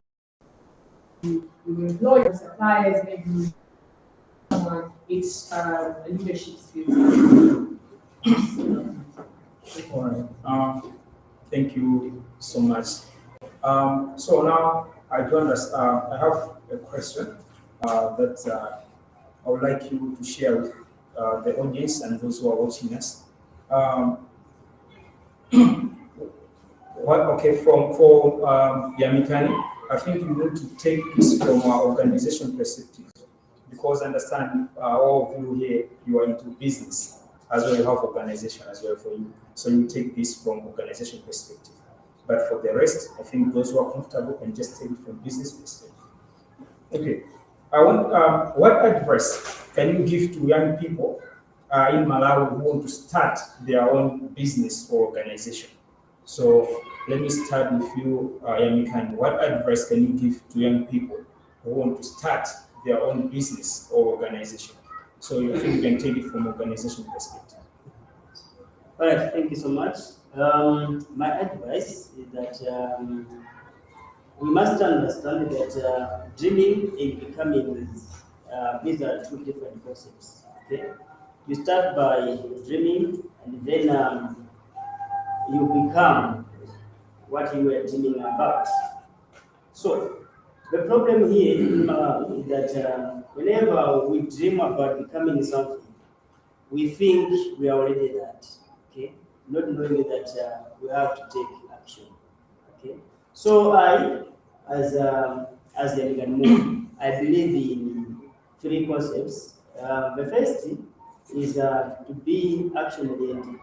you employ your suppliers, maybe someone. It's a leadership skill. All right. Thank you so much. So now I do understand. I have a question that I would like you to share with the audience and those who are watching us. For Yamikani, I think we need to take this from our organization perspective, because understand all of you here, you are into business as well. You have organization as well for you, so you take this from organization perspective. But for the rest, I think those who are comfortable can just take it from business perspective. Okay, I want what advice can you give to young people in Malawi who want to start their own business or organization? So let me start with you, Yamikani. What advice can you give to young people who want to start their own business or organization? So I think you can take it from organization perspective. All right, thank you so much. My advice is that we must understand that dreaming and becoming these are two different concepts. Okay, you start by dreaming, and then you become what you were dreaming about. So the problem here is that whenever we dream about becoming something, we think we are already that. Okay, not knowing that we have to take action. Okay. So I, as a young man, I believe in three concepts. The first is to be action oriented.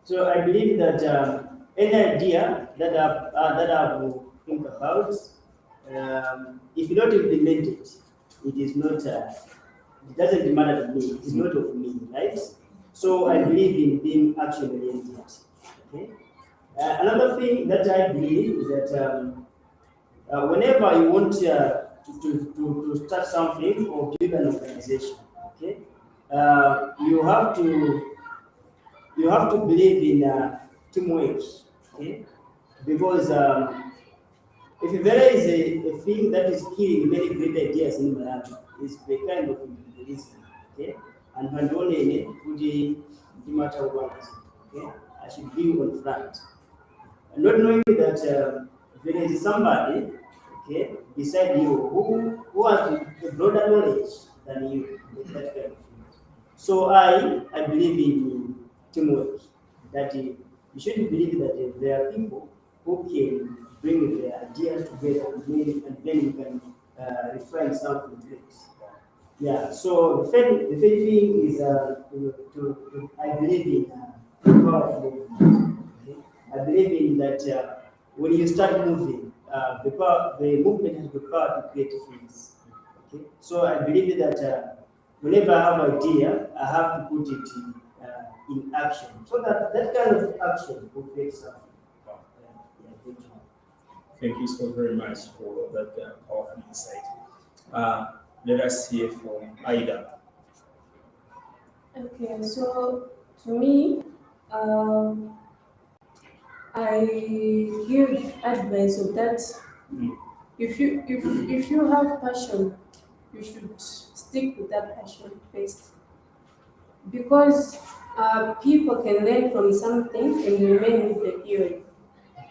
So I believe that any idea that I will think about, if you don't implement it, it is not. It doesn't matter to me. It is not of me, right? So I believe in being action oriented. Okay. Another thing that I believe is that whenever you want to start something or build an organization, okay, you have to believe in teamwork, okay, because if there is a thing that is killing many great ideas in Malawi, it's the kind of individualism, okay, and when only the matter of okay, I should be on front, and not knowing that there is somebody, okay, beside you who has a broader knowledge than you, that kind of thing. So I believe in teamwork. That you shouldn't believe that there are people who can bring their ideas together and then you can refine something great. Yeah. So the third thing is I believe in the power of movement. Okay? I believe in that when you start moving, the movement has the power to create things. Okay? So I believe that whenever I have an idea, I have to put it in action. So that kind of action will create something. Thank you. Thank you so very much for that powerful insight. Let us hear from Aida. Okay, so to me, I give advice of that if you have passion, you should stick with that passion first, because people can learn from something and remain with the theory.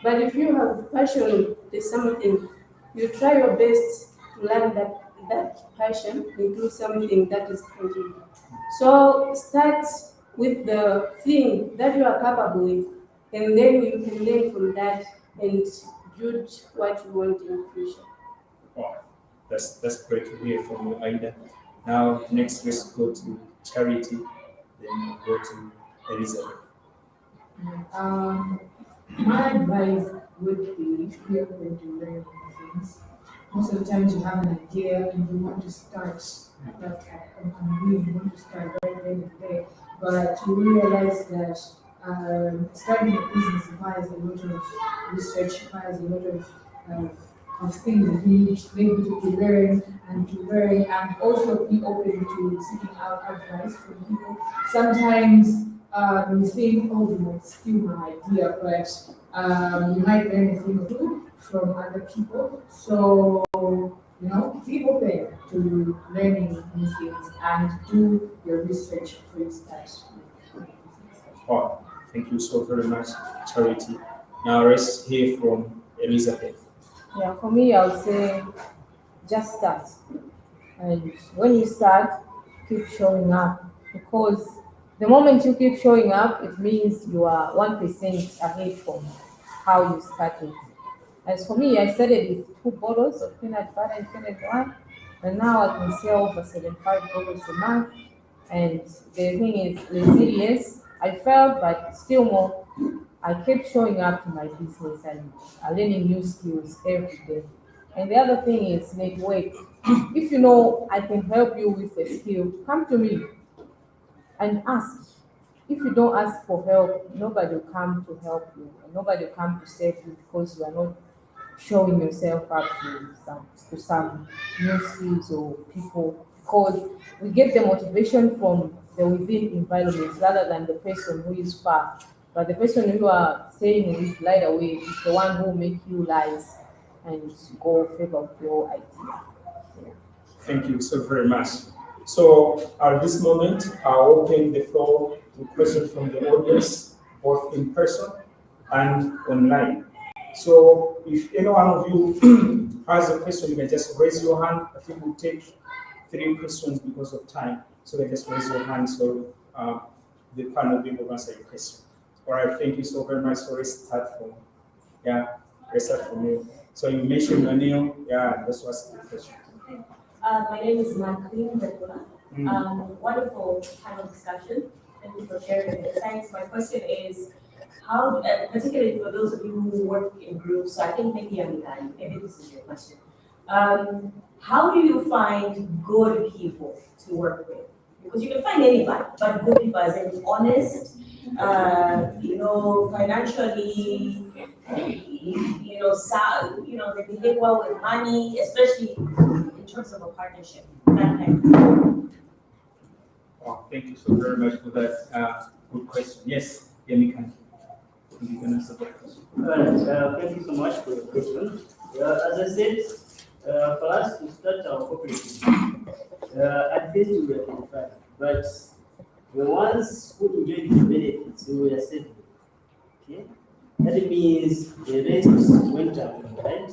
But if you have passion with something, you try your best to learn that passion into something that is tangible. So start with the thing that you are capable with, and then you can learn from that and build what you want in the future. Wow, that's great to hear from you, Aida. Now, next, let's go to Charity, then go to Elizabeth. My advice would be if you're going to learn new things. Most of the times you have an idea and you want to start that and you want to start right then and there, but you realize that starting a business requires a lot of research, requires a lot of things that you need maybe to learn and also be open to seeking out advice from people. Sometimes you think, oh, you might steal my idea, but you might learn a thing or two from other people. So, be open to learning new things and do your research before you start. Wow, thank you so very much, Charity. Now, let's hear from Elizabeth. Yeah, for me, I would say just start. And when you start, keep showing up. Because the moment you keep showing up, it means you are 1% ahead from how you started. As for me, I started with 2 bottles of peanut butter and peanut wine, and now I can sell over 75 bottles a month. And the thing is, they say yes, I failed, but still more. I kept showing up to my business and learning new skills every day. And the other thing is network. If you know I can help you with a skill, come to me and ask. If you don't ask for help, nobody will come to help you, and nobody will come to save you because you are not showing yourself up to some new skills or people. Because we get the motivation from the within environment rather than the person who is far. But the person who are staying with right away is the one who make you rise and go favor with your idea. Yeah. Thank you so very much. So at this moment, I'll open the floor to questions from the audience, both in person and online. So if any one of you has a question, you can just raise your hand. I think we'll take 3 questions because of time. So you can just raise your hand so the panel will be able to answer your question. All right, thank you so very much for this start from, yeah, restart from you. So you mentioned your name, yeah, this was the question. My name is Marqueen Bedula. Wonderful panel discussion. Thank you for sharing the insights. My question is, how, particularly for those of you who work in groups, so I think maybe maybe this is your question. How do you find good people to work with? Because you can find anybody, but good people as in honest, financially, they behave well with money, especially in terms of a partnership. That kind of Wow, thank you so very much for that good question. Yes, Yemi, you can answer that question. Thank you so much for the question. As I said, for us to start our cooperative, at first we were 25, but the ones who enjoyed the benefits, we were 7. Okay? That means the rest went up, right?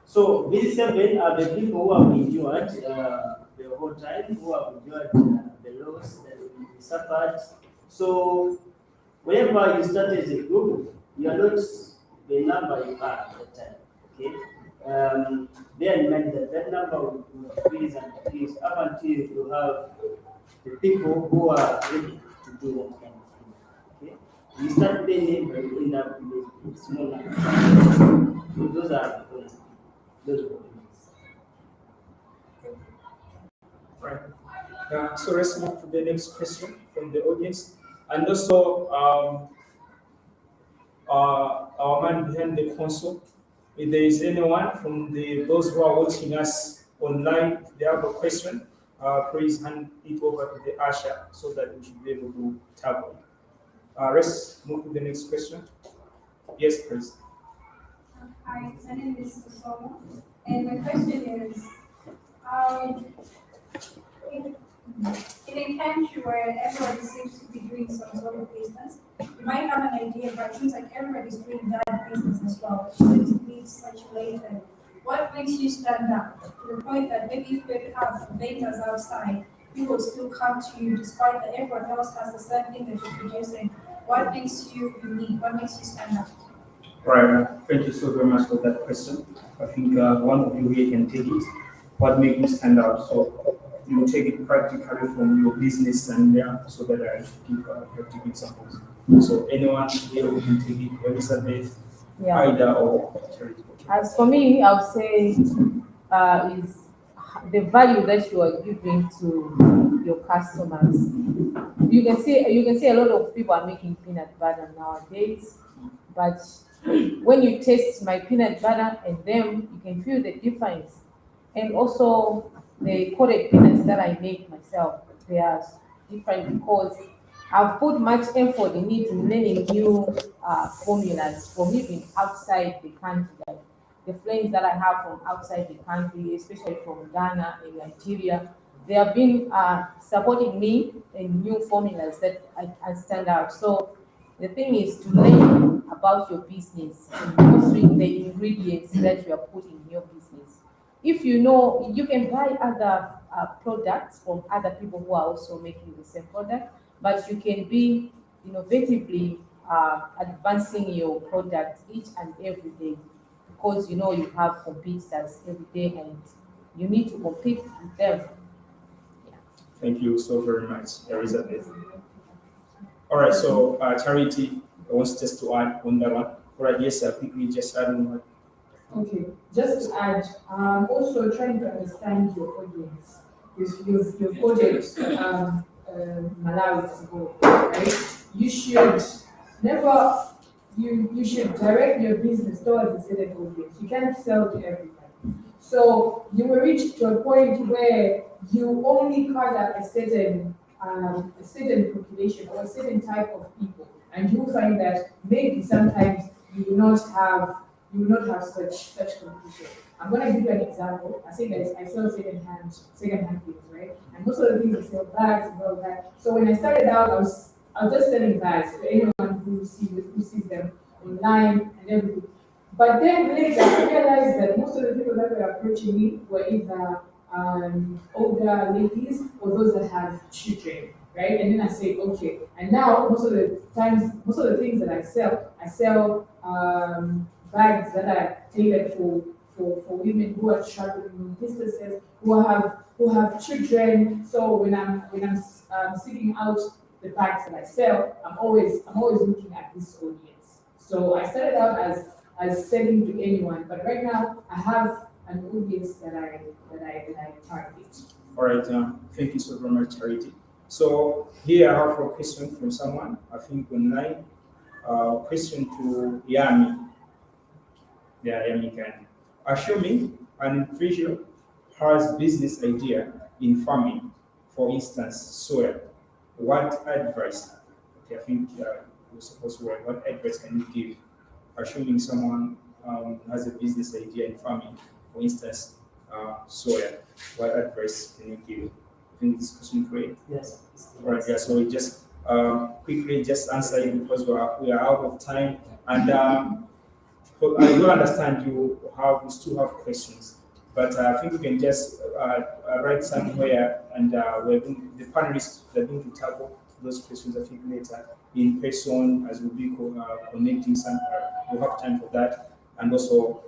So these 7 are the people who have endured the whole time, who have endured the loss that we suffered. So whenever you start as a group, you are not the number you are at that time. Okay? Bear in mind that that number will increase and increase up until you have the people who are ready to do that kind of thing. Okay? You start many, but you end up with a small number. So those are the honest people. Those are the ones. Right. So let's move to the next question from the audience. And also, our man behind the console, if there is anyone from those who are watching us online, if they have a question, please hand it over to the usher so that we should be able to tackle it. Let's move to the next question. Yes, please. Hi, my name is Somo, and my question is, in a country where everybody seems to be doing some sort of business, you might have an idea, but it seems like everybody's doing that business as well. It's going to be saturated. What makes you stand out to the point that maybe if you have vendors outside, people still come to you despite that everyone else has the same thing that you're producing? What makes you unique? What makes you stand out? Right. Thank you so very much for that question. I think one of you here can take it. What makes you stand out? So you take it practically from your business and so that I should give examples. So anyone here who can take it, Elizabeth, Ida, or Terry. As for me, I would say is the value that you are giving to your customers. You can see a lot of people are making peanut butter nowadays, but when you taste my peanut butter and them, you can feel the difference. And also the coated peanuts that I make myself, they are different because I've put much effort in it in learning new formulas from even outside the country. Like the friends that I have from outside the country, especially from Ghana and Nigeria, they have been supporting me in new formulas that I stand out. So the thing is to learn about your business and mostly the ingredients that you are putting in your business. If you know, you can buy other products from other people who are also making the same product, but you can be innovatively advancing your product each and every day because you have competitors every day and you need to compete with them. Thank you so very much, Elizabeth. All right, so Charity wants just to add on that one. All right, yes, I think we just add on. Okay, just to add, also trying to understand your audience. You've quoted Malawi as a whole, right? You should never, you should direct your business towards a certain audience. You can't sell to everybody. So you will reach to a point where you only cater a certain population or a certain type of people, and you will find that maybe sometimes you will not have such competition. I'm going to give you an example. I say that I sell second-hand things, right? And most of the things I sell bags and all that. So when I started out, I was just selling bags to anyone who sees them online and everything. But then later I realized that most of the people that were approaching me were either older ladies or those that have children, right? And then I say, okay. And now most of the things that I sell bags that are tailored for women who are traveling long distances, who have children. So when I'm seeking out the bags that I sell, I'm always looking at this audience. So I started out as selling to anyone, but right now I have an audience that I target. All right, thank you so very much, Charity. So here I have a question from someone, I think online. Question to Yami. Yeah, Yami can. Assuming an individual has business idea in farming, for instance, soya, what advice? Okay, I think we're supposed to write. What advice can you give? Assuming someone has a business idea in farming, for instance, soya, what advice can you give? I think this question great. Yes. Right, yeah, so we just quickly just answer it because we are out of time. And but I do understand you still have questions, but I think we can just write somewhere and the panelists are going to tackle those questions I think later in person as we'll be connecting some. We'll have time for that, and also,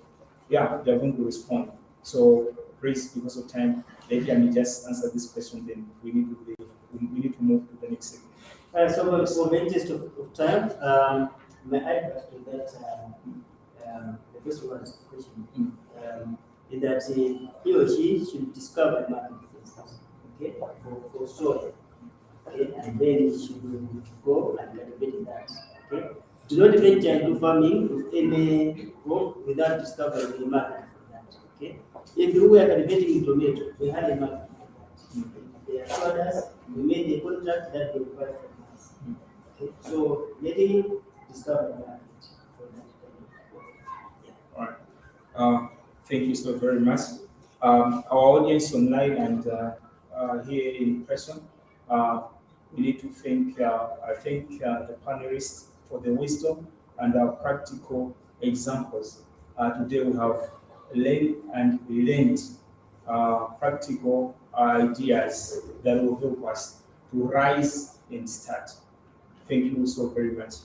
yeah, they're going to respond. So please, because of time, let me just answer this question. Then we need to move to the next segment. So for the interest of time, my advice to that the first one question is that he or she should discover the market first, okay, for soy, okay, and then she will go and cultivate that, okay. Do not venture into farming with any work without discovering the market for that, okay. If we were cultivating tomato, we had a market for that. They assured us, we made a contract that they required from us. Okay, so let him discover the market for that. All right. Thank you so very much. Our audience online and here in person, we need to thank, I think, the panelists for the wisdom and our practical examples. Today we have learned practical ideas that will help us to rise and start. Thank you so very much.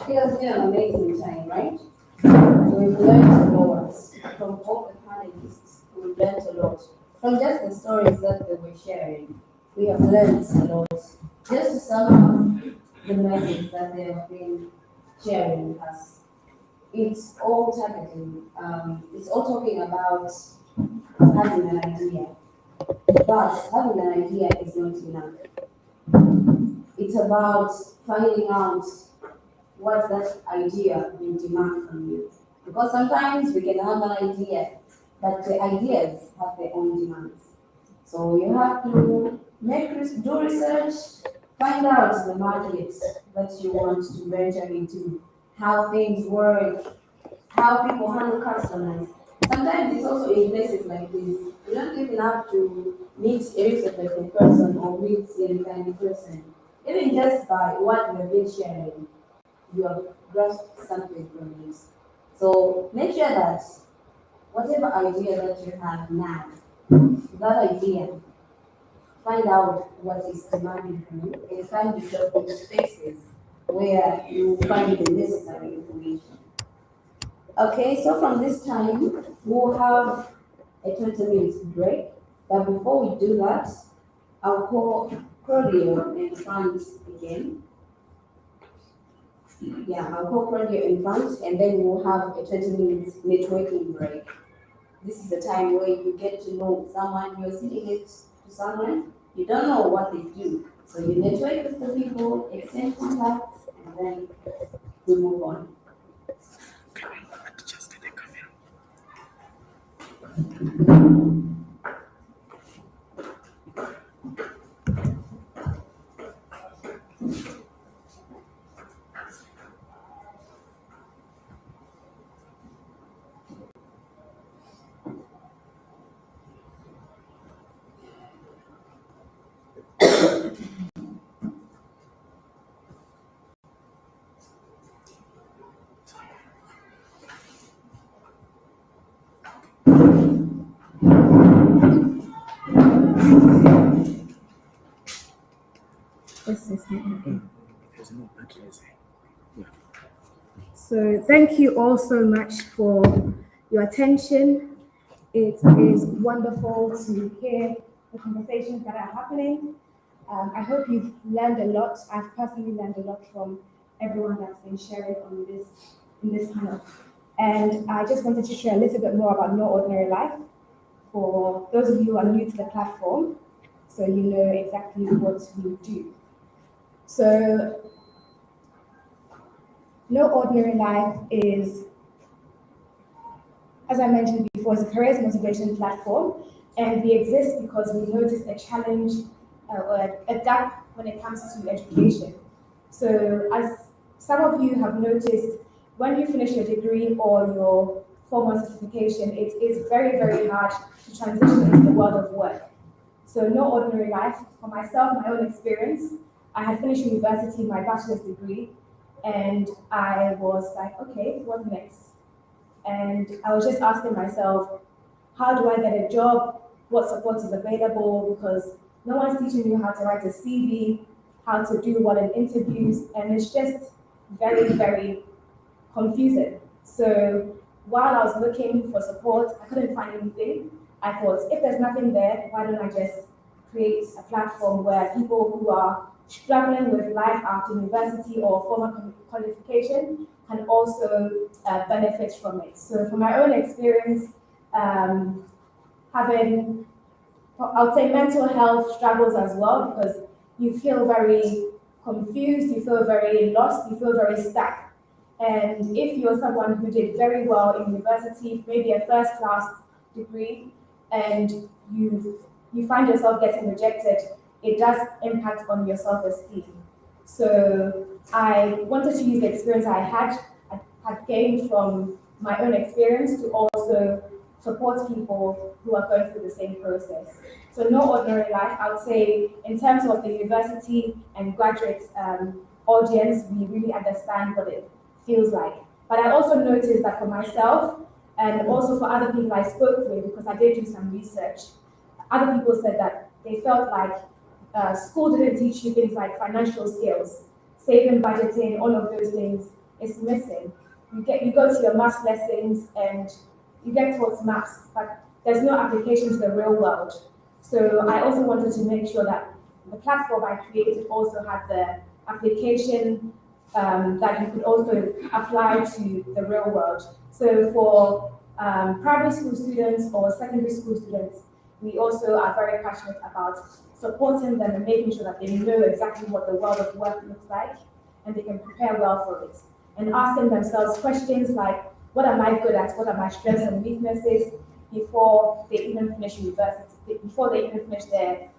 It has been an amazing time, right? We've learned a lot from all the panelists. We've learned a lot from just the stories that they were sharing. We have learned a lot. Just to sum up the message that they have been sharing with us, it's all targeting. It's all talking about having an idea, but having an idea is not enough. It's about finding out what that idea will demand from you. Because sometimes we can have an idea, but the ideas have their own demands. So you have to do research, find out the market that you want to venture into, how things work, how people handle customers. Sometimes it's also in places like this. You don't even have to meet a research person or meet any kind of person. Even just by what we have been sharing, you have grasped something from it. So make sure that whatever idea that you have now, that idea, find out what is demanded from you and find yourself in spaces where you find the necessary information. Okay, so from this time, we'll have a 20-minute break. But before we do that, I'll call Claudio in front again. Yeah, I'll call Claudio in front, and then we'll have a 20-minute networking break. This is the time where you get to know someone, you're sitting next to someone, you don't know what they do. So you network with the people, exchange contacts, and then we move on. So thank you all so much for your attention. It is wonderful to hear the conversations that are happening. I hope you've learned a lot. I've personally learned a lot from everyone that's been sharing on this in this panel. And I just wanted to share a little bit more about No Ordinary Life for those of you who are new to the platform, so you know exactly what we do. So No Ordinary Life is, as I mentioned before, it's a careers motivation platform, and we exist because we noticed a challenge or a gap when it comes to education. So as some of you have noticed, when you finish your degree or your formal certification, it is very, very hard to transition into the world of work. So No Ordinary Life, for myself, my own experience, I had finished university, my bachelor's degree, and I was like, okay, what next? And I was just asking myself, how do I get a job? What support is available? Because no one's teaching you how to write a CV, how to do well in interviews, and it's just very, very confusing. So while I was looking for support, I couldn't find anything. I thought, if there's nothing there, why don't I just create a platform where people who are struggling with life after university or formal qualification can also benefit from it. So from my own experience, having, I would say, mental health struggles as well, because you feel very confused, you feel very lost, you feel very stuck. And if you're someone who did very well in university, maybe a first class degree, and you find yourself getting rejected, it does impact on your self-esteem. So I wanted to use the experience I had gained from my own experience to also support people who are going through the same process. So No Ordinary Life, I would say, in terms of the university and graduate audience, we really understand what it feels like. But I also noticed that for myself and also for other people I spoke with, because I did do some research, other people said that they felt like school didn't teach you things like financial skills, saving, budgeting, all of those things is missing. You go to your maths lessons and you get taught maths, but there's no application to the real world. So I also wanted to make sure that the platform I created also had the application that you could also apply to the real world. So for primary school students or secondary school students, we also are very passionate about supporting them and making sure that they know exactly what the world of work looks like and they can prepare well for it. And asking themselves questions like, what am I good at? What are my strengths and weaknesses before they even finish university, before they even finish their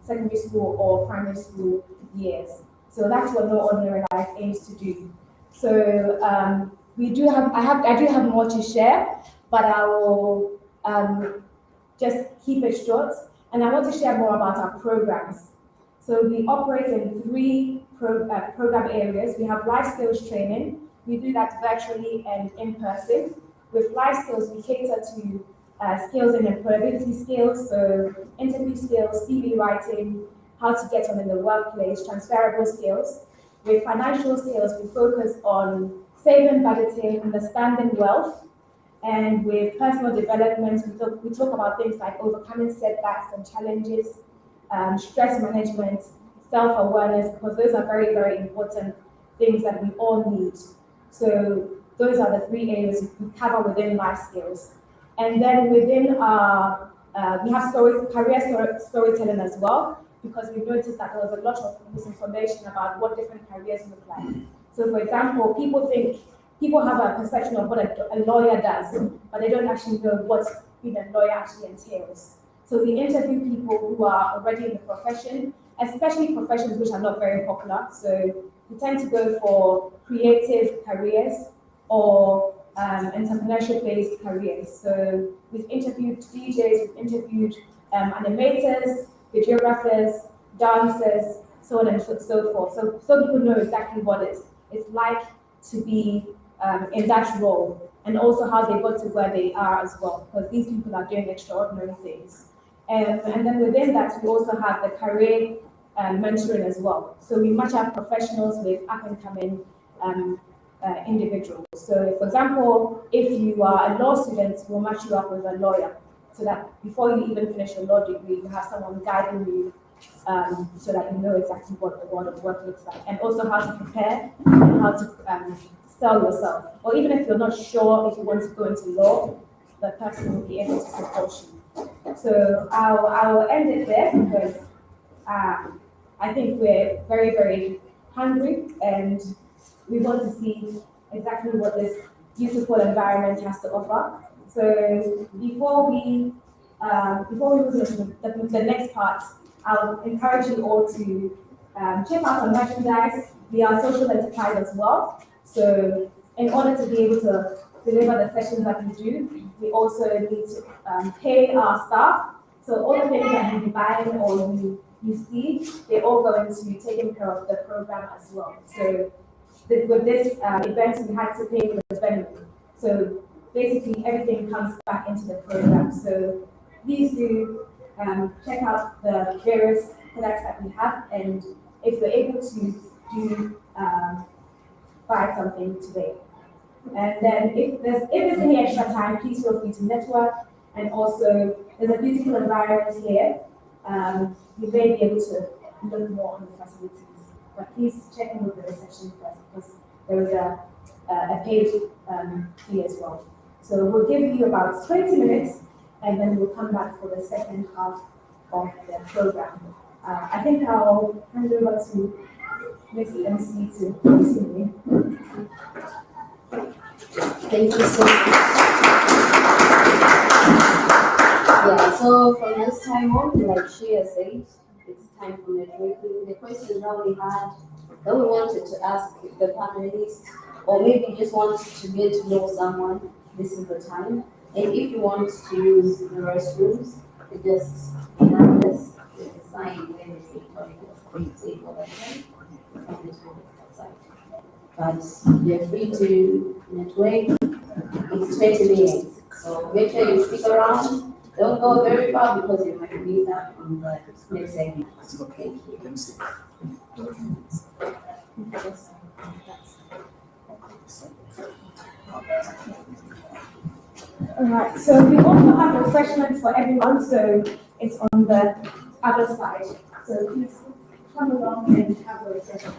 secondary school or primary school years. So that's what No Ordinary Life aims to do. So I do have more to share, but I will just keep it short. And I want to share more about our programs. So we operate in three program areas. We have life skills training. We do that virtually and in person. With life skills, we cater to skills and employability skills, so interview skills, CV writing, how to get on in the workplace, transferable skills. With financial skills, we focus on saving, budgeting, understanding wealth. And with personal development, we talk about things like overcoming setbacks and challenges, stress management, self-awareness, because those are very, very important things that we all need. So those are the three areas we cover within life skills. And then within our, we have career storytelling as well, because we noticed that there was a lot of misinformation about what different careers look like. So for example, people have a perception of what a lawyer does, but they don't actually know what being a lawyer actually entails. So we interview people who are already in the profession, especially professions which are not very popular. So we tend to go for creative careers or entrepreneurship-based careers. So we've interviewed DJs, we've interviewed animators, videographers, dancers, so on and so forth. So people know exactly what it's like to be in that role, and also how they got to where they are as well, because these people are doing extraordinary things. And then within that, we also have the career mentoring as well. So we match up professionals with up-and-coming individuals. So, for example, if you are a law student, we'll match you up with a lawyer, so that before you even finish your law degree, you have someone guiding you, so that you know exactly what the world of work looks like, and also how to prepare and how to sell yourself. Or even if you're not sure if you want to go into law, the person will be able to support you. So I will end it there because I think we're very, very hungry and we want to see exactly what this beautiful environment has to offer. So before we move into the next part, I'll encourage you all to check out our merchandise. We are social enterprise as well. So in order to be able to deliver the sessions that we do, we also need to pay our staff. So all the things that you buy or you see, they all go into taking care of the program as well. So with this event, we had to pay for the venue. So basically, everything comes back into the program. So please do check out the various products that we have, and if you're able to do buy something today. And then if there's any extra time, please feel free to network. And also, there's a beautiful environment here. You may be able to look more on the facilities. But please check in with the reception first, because there is a paid fee as well. So we'll give you about 20 minutes, and then we'll come back for the second half of the program. I think I'll hand over to Ms. MC to continue. Thank you so much. Yeah, so from this time on, like she has said, it's time for networking. The questions that we had, that we wanted to ask the panelists, or maybe just want to get to know someone, this is the time. And if you want to use the restrooms, you just there's a sign there that says table outside. But you're free to network. It's 20 minutes, so make sure you stick around. Don't go very far because you might miss out on the next segment. Thank you. All right, so we also have refreshments for everyone, so it's on the other side. So please come along and have a refreshment.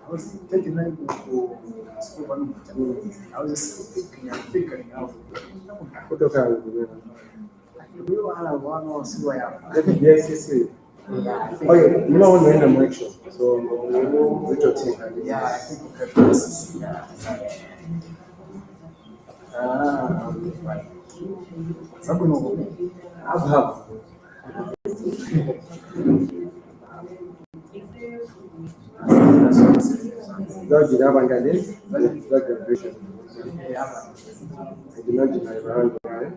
I was taking that for school. I was just thinking and figuring out. Yes. Okay, you know when we're in the election, so which your team? Yeah, I think we can do this. Right. Something I've had. That did have a name, that graduation. I did not deny around, right?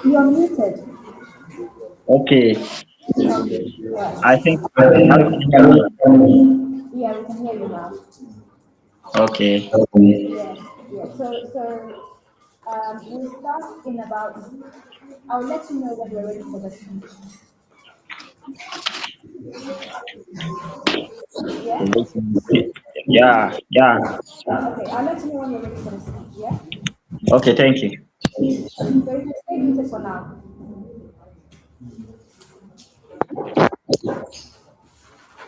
You're muted. Okay, I think. Yeah, we can hear you now. Okay. Yeah. We'll start in about. I'll let you know when we're ready for the speech. Yeah. Yeah, yeah. Okay, I'll let you know when we're ready for the speech. Yeah. Okay, thank you. So you can stay muted for now.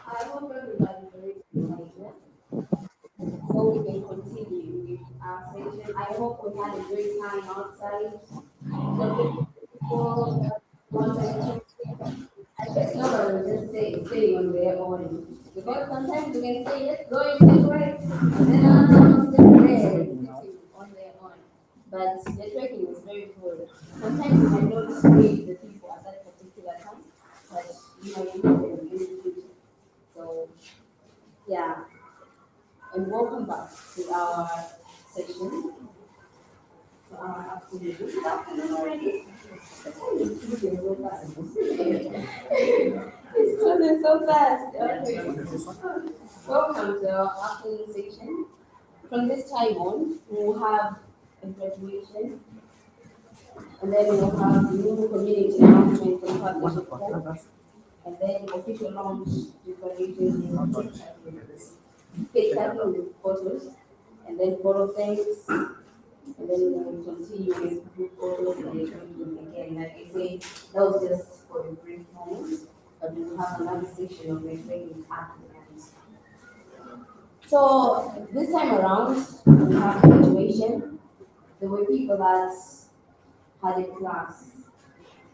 I hope everybody is very excited. So we can continue with our session. I hope we had a great time outside. The people wanted to nobody just stay on their own. Because sometimes you can say, let's go and separate, and then another one there sitting on their own. But networking is very good. Sometimes you might not meet the people at that particular time, but you might meet them in the future. So, yeah. And welcome back to our session. To our afternoon. Good afternoon already. The time is moving so fast. It's moving so fast. Okay. Welcome to our afternoon session. From this time on, we will have a graduation, and then we will have new community announcements and partnership plans, and then official launch declaration, cake cutting with photos, and then photo thanks, and then we will continue with group photos and drinking again. Like I say, that was just for a brief moment, but we will have another section of networking at the end. So this time around, we have graduation. There were people that had a class,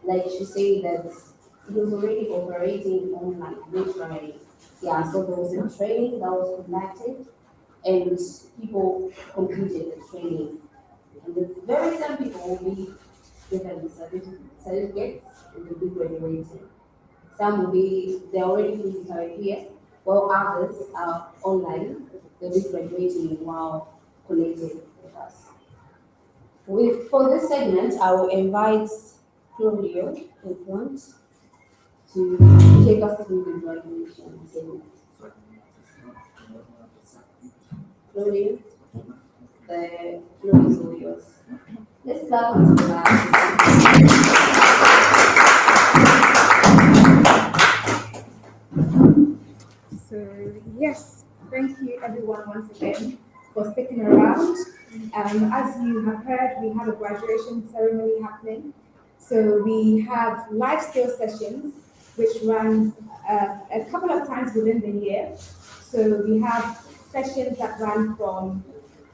like she said that it was already operating online, literally. Yeah, so there was a training that was conducted, and people completed the training. And the very same people will be given the certificates and will be graduating. Some will be, they're already physically here, while others are online. They'll be graduating while connected with us. For this segment, I will invite Claudio in front to take us through the graduation segment. Claudio, the floor is all yours. Let's clap and So yes, thank you everyone once again for sticking around. As you have heard, we have a graduation ceremony happening. So we have life skill sessions, which runs a couple of times within the year. So we have sessions that run from,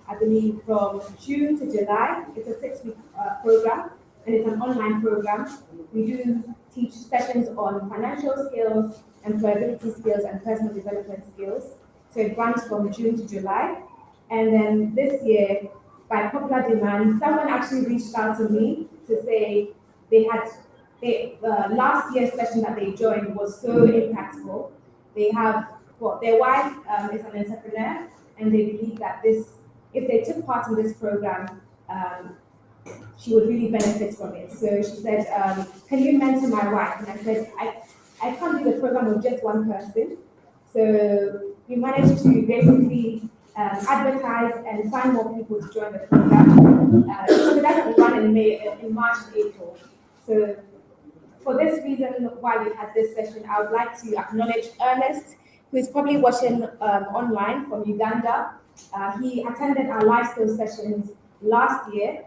I believe, from June to July. It's a 6-week program, and it's an online program. We do teach sessions on financial skills, employability skills, and personal development skills. So it runs from June to July. And then this year, by popular demand, someone actually reached out to me to say last year's session that they joined was so impactful. They have, their wife is an entrepreneur, and they believe that if they took part in this program, she would really benefit from it. So she said, can you mentor my wife? And I said, I can't do the program with just one person. So we managed to basically advertise and find more people to join the program. So that will run in March and April. So for this reason, why we had this session, I would like to acknowledge Ernest, who is probably watching online from Uganda. He attended our life skill sessions last year,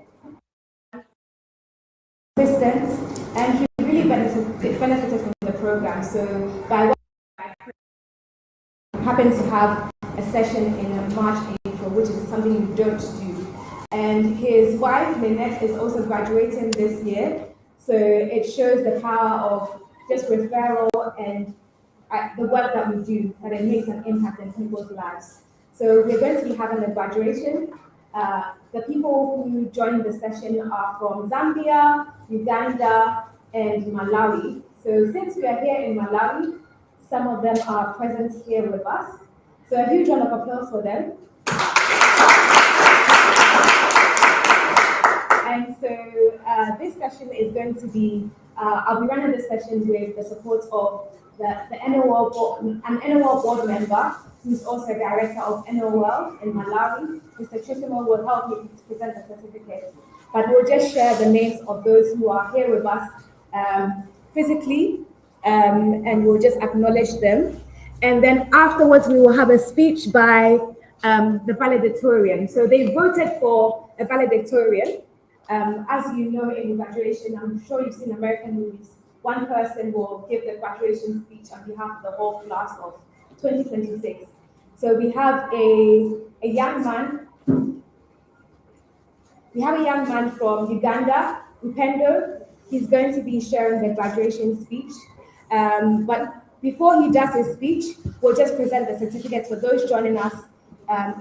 and he really benefited from the program. So by what I happen to have a session in March, April, which is something we don't do. And his wife, Lynette, is also graduating this year. So it shows the power of just referral and the work that we do, that it makes an impact in people's lives. So we're going to be having a graduation. The people who joined the session are from Zambia, Uganda, and Malawi. So since we are here in Malawi, Some of them are present here with us. So a huge round of applause for them. And so this session is going to be, I'll be running this session with the support of the NOL board, an NOL board member who's also a director of NOL in Malawi. Mr. Chisimo will help me to present the certificates, but we'll just share the names of those who are here with us physically, and we'll just acknowledge them. And then afterwards, we will have a speech by the valedictorian. So they voted for a valedictorian. As you know, in graduation, I'm sure you've seen American movies. One person will give the graduation speech on behalf of the whole class of 2026. So we have a young man. We have a young man from Uganda, Upendo. He's going to be sharing the graduation speech. But before he does his speech, we'll just present the certificates for those joining us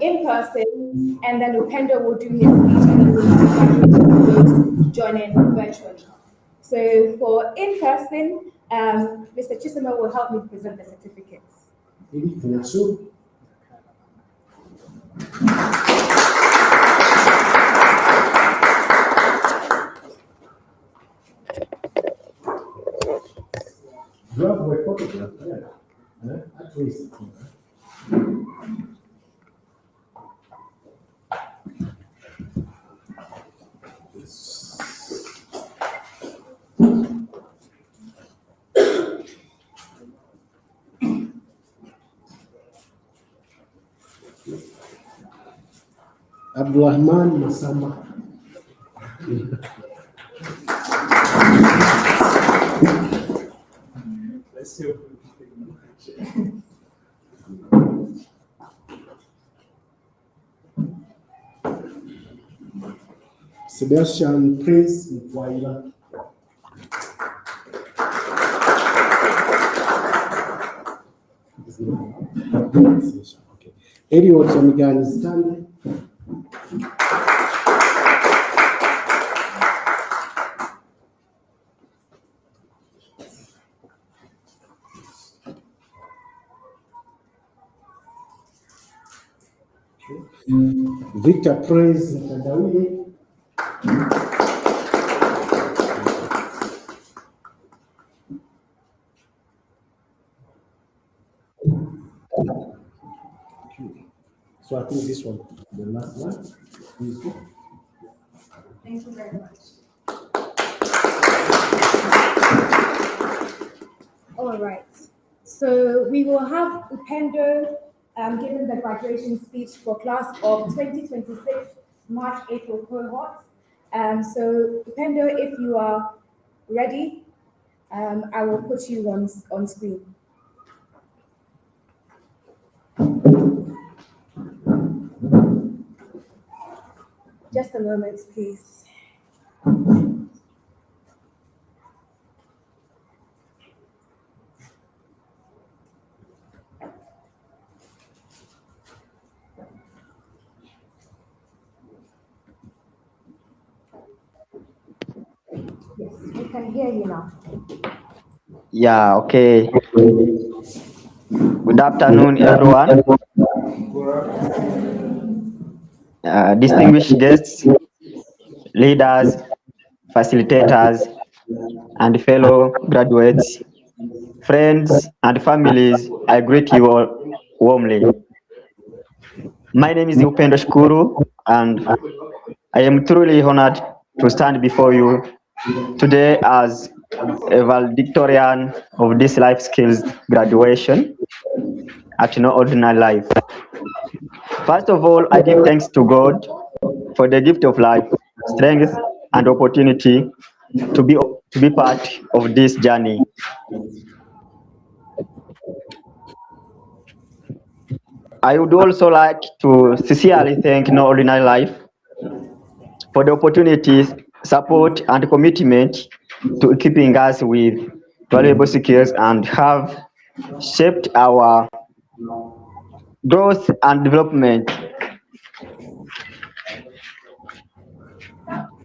in person, and then Upendo will do his speech, and then we'll have for those joining virtually. So for in person, Mr. Chisimo will help me present the certificates. Grab my photograph, yeah. At least. Abdulrahman Masamba. Let's see if we can take a picture. Sebastian Prince Mkwaila. Okay. Eliot Omigani Stanley. Victor Praise Tadawili. So I think this one, the last one. Please go. Thank you very much. All right. So we will have Upendo giving the graduation speech for class of 2026 March-April cohort. So Upendo, if you are ready, I will put you on screen. Just a moment, please. Yes, we can hear you now. Yeah, okay. Good afternoon, everyone. Distinguished guests, leaders, facilitators, and fellow graduates, friends, and families, I greet you all warmly. My name is Upendo Shukuru, and I am truly honored to stand before you today as a valedictorian of this life skills graduation at No Ordinary Life. First of all, I give thanks to God for the gift of life, strength, and opportunity to be part of this journey. I would also like to sincerely thank No Ordinary Life for the opportunities, support, and commitment to equipping us with valuable skills and have shaped our growth and development.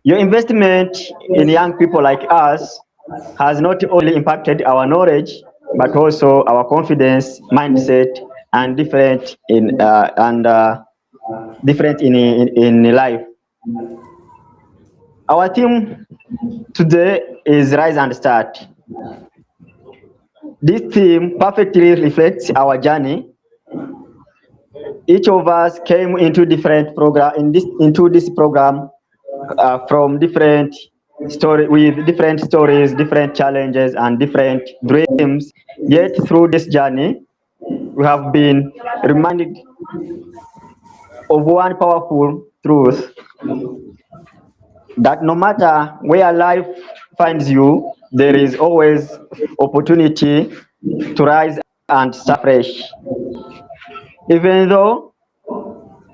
Your investment in young people like us has not only impacted our knowledge, but also our confidence, mindset, and different in life. Our theme today is Rise and Start. This theme perfectly reflects our journey. Each of us came into different program into this program from different with different stories, different challenges, and different dreams. Yet through this journey, we have been reminded of one powerful truth, that no matter where life finds you, there is always opportunity to rise and start fresh. Even though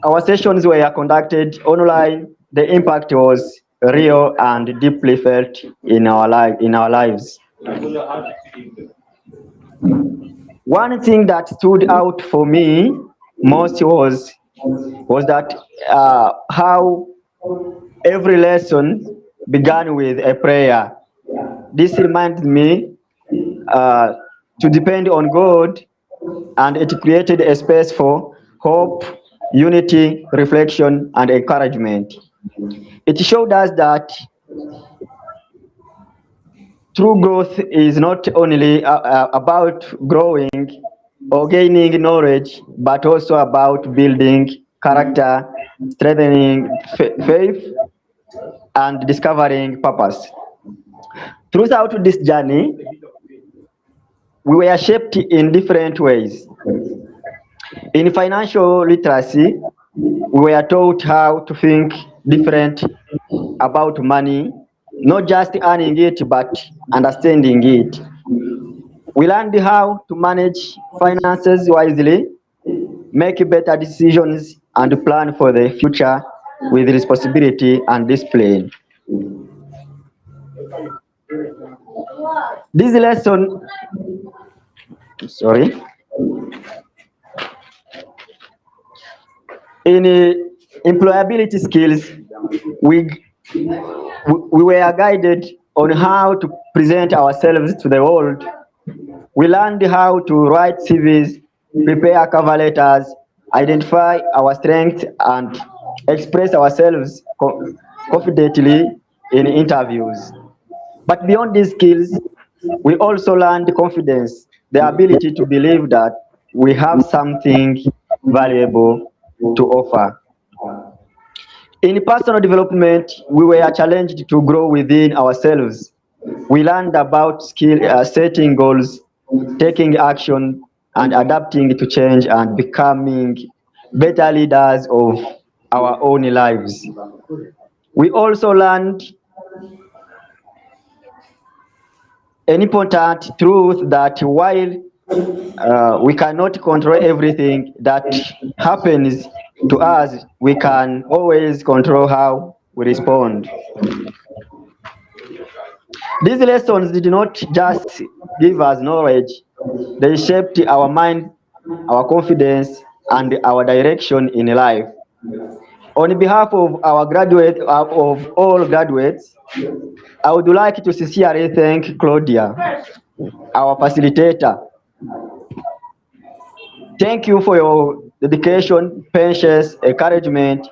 our sessions were conducted online, the impact was real and deeply felt in our lives. One thing that stood out for me most was that how every lesson began with a prayer. This reminded me to depend on God, and it created a space for hope, unity, reflection, and encouragement. It showed us that true growth is not only about growing or gaining knowledge, but also about building character, strengthening faith, and discovering purpose. Throughout this journey, we were shaped in different ways. In financial literacy, we were taught how to think different about money, not just earning it, but understanding it. We learned how to manage finances wisely, make better decisions, and plan for the future with responsibility and discipline. This lesson, sorry, in employability skills, we were guided on how to present ourselves to the world. We learned how to write CVs, prepare cover letters, identify our strengths, and express ourselves confidently in interviews. But beyond these skills, we also learned confidence, the ability to believe that we have something valuable to offer. In personal development, we were challenged to grow within ourselves. We learned about setting goals, taking action, and adapting to change and becoming better leaders of our own lives. We also learned an important truth that while we cannot control everything that happens to us, we can always control how we respond. These lessons did not just give us knowledge, they shaped our mind, our confidence, and our direction in life. On behalf of of all graduates, I would like to sincerely thank Claudia, our facilitator. Thank you for your dedication, patience, encouragement,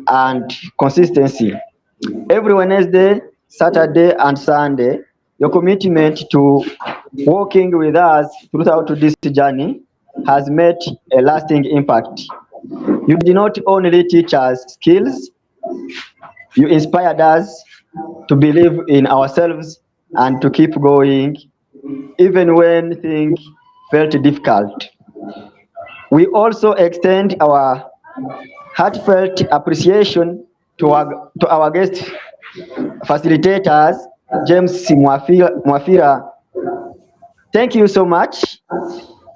and consistency. Every Wednesday, Saturday, and Sunday, your commitment to working with us throughout this journey has made a lasting impact. You did not only teach us skills, you inspired us to believe in ourselves and to keep going even when things felt difficult. We also extend our heartfelt appreciation to our guest facilitators, James Mwafira. Thank you so much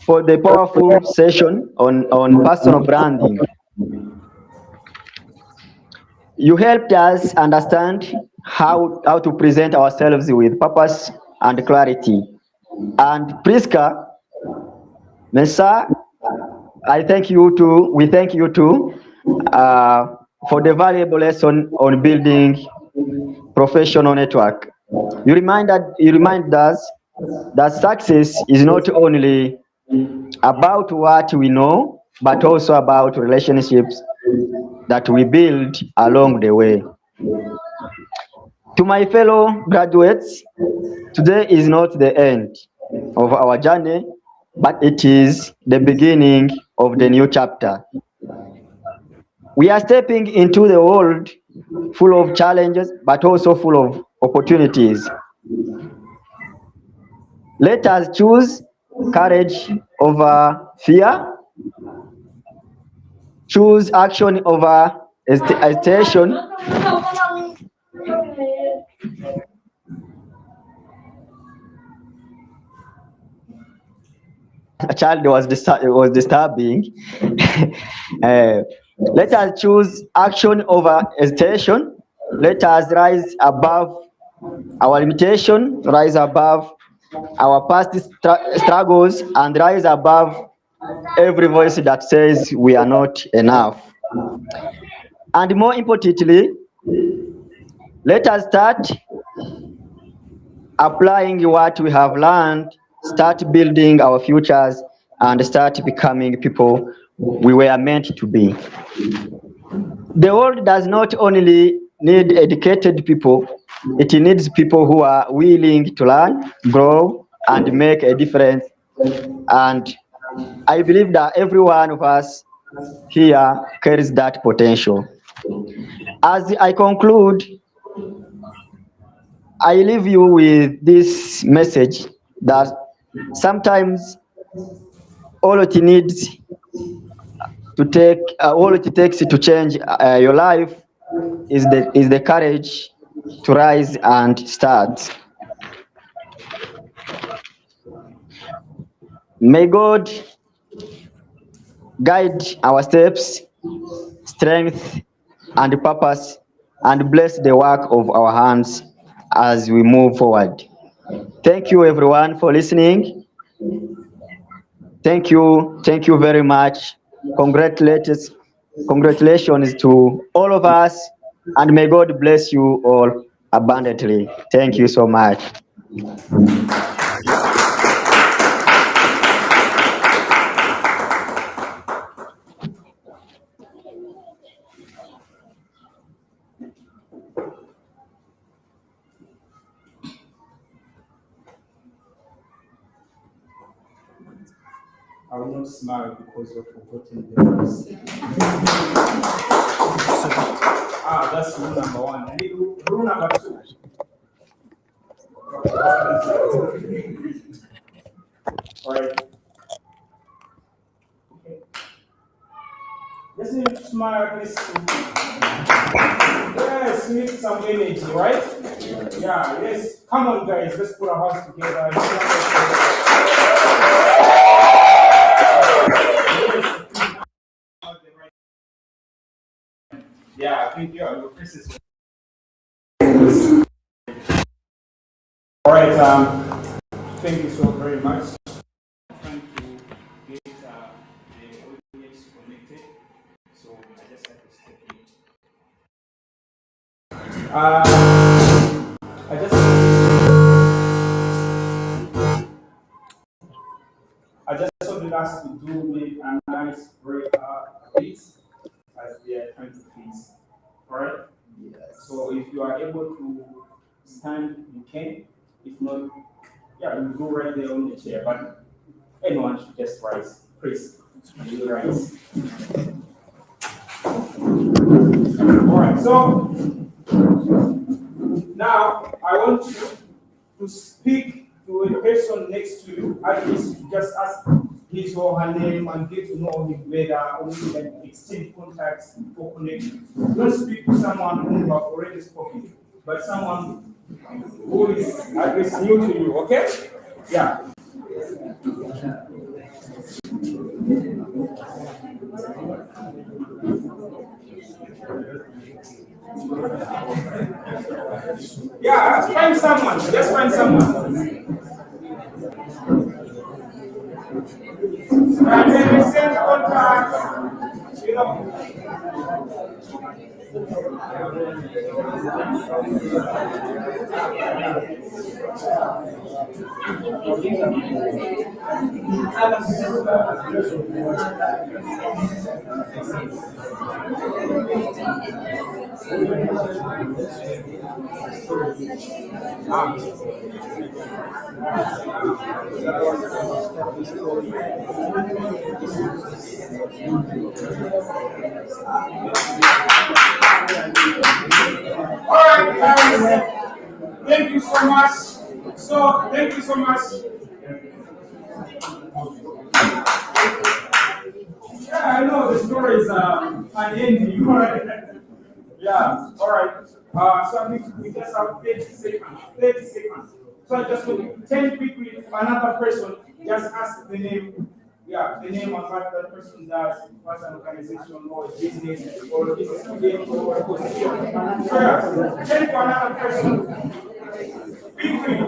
for the powerful session on personal branding. You helped us understand how to present ourselves with purpose and clarity. And Priska, Mesa, I thank you too. We thank you too for the valuable lesson on building professional network. You remind us that success is not only about what we know, but also about relationships that we build along the way. To my fellow graduates, today is not the end of our journey, but it is the beginning of the new chapter. We are stepping into the world full of challenges, but also full of opportunities. Let us choose courage over fear, choose action over hesitation, a child was disturbing. Uh, let us choose action over hesitation. Let us rise above our limitation, rise above our past struggles, and rise above every voice that says we are not enough. And more importantly, let us start applying what we have learned, start building our futures, and start becoming people we were meant to be. The world does not only need educated people, it needs people who are willing to learn, grow, and make a difference. And I believe that every one of us here carries that potential. As I conclude, I leave you with this message that sometimes all it needs to take, all it takes to change your life is the courage to rise and start. May God guide our steps, strength, and purpose, and bless the work of our hands as we move forward. Thank you, everyone, for listening. Thank you very much. Congratulations to all of us, and may God bless you all abundantly. Thank you so much. I will not smile because you've forgotten the rest. That's rule number one. And rule number two. All right. Okay. Just need to smile, please. Yes, we need some energy, right? Yeah, yes. Come on, guys. Let's put our hearts together. Yeah, I think your faces. All right. Thank you so very much. I'm trying to get the audience connected, so I just have to step in. I just wanted us to do with a nice break beat as we are trying to fix. All right? Yes. So if you are able to stand, you can. If not, yeah, you go right there on the chair. But anyone should just rise. Please, you rise. All right. So now I want you to speak to a person next to you. At least just ask his or her name and get to know him better, or you can exchange contacts for connection. Don't speak to someone who you have already spoken, but someone who is at least new to you, okay? Yeah. Yeah, find someone. Just find someone. And then we send contacts. You All right, guys. Thank you so much. So, thank you so much. Yeah, I know the story is unending, right? Yeah, all right. So I think we just have 30 seconds. 30 seconds. So I just want to tell quickly another person, just ask the name. Yeah, the name of what that person does, what's an organization or business or business student or position. So yeah, tell to another person. Be free.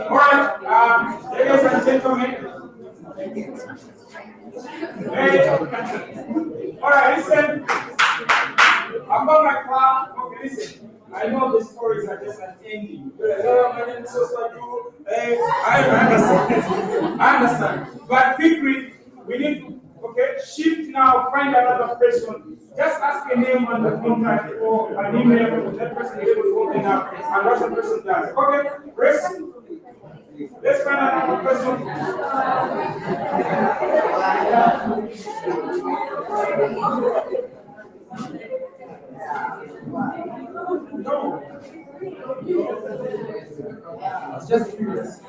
All right, ladies and gentlemen. Hey, all right, listen. I'm on my clap. Okay, listen. I know the stories are just an ending. You're like, oh, my name is so. Hey, I understand. I understand. But quickly, we need to, okay, shift now, find another person. Just ask a name and the contact or an email. That person is able to open up and what the person does. Okay, rest. Let's find another person. No. Just curious.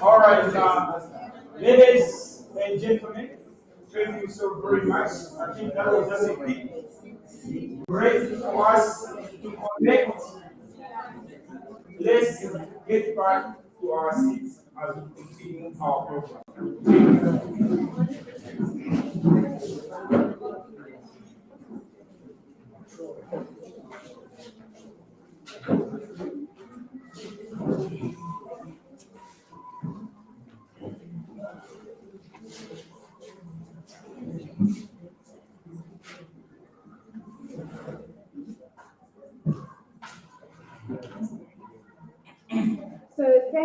All right, ladies and gentlemen, thank you so very much. I think that was just a big break for us to connect. Let's get back to our seats as we continue our program.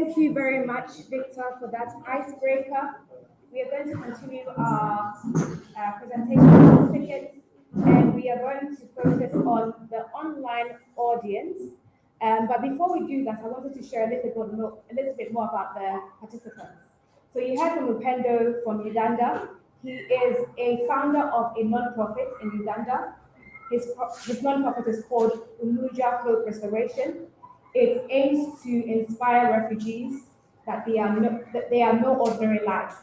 Thank you very much, Victor, for that icebreaker. We are going to continue our presentation certificates, and we are going to focus on the online audience. But before we do that, I wanted to share a little bit more about the participants. So you heard from Upendo from Uganda. He is a founder of a non-profit in Uganda. His non-profit is called Umuja Hope Restoration. It aims to inspire refugees that they are no ordinary lives.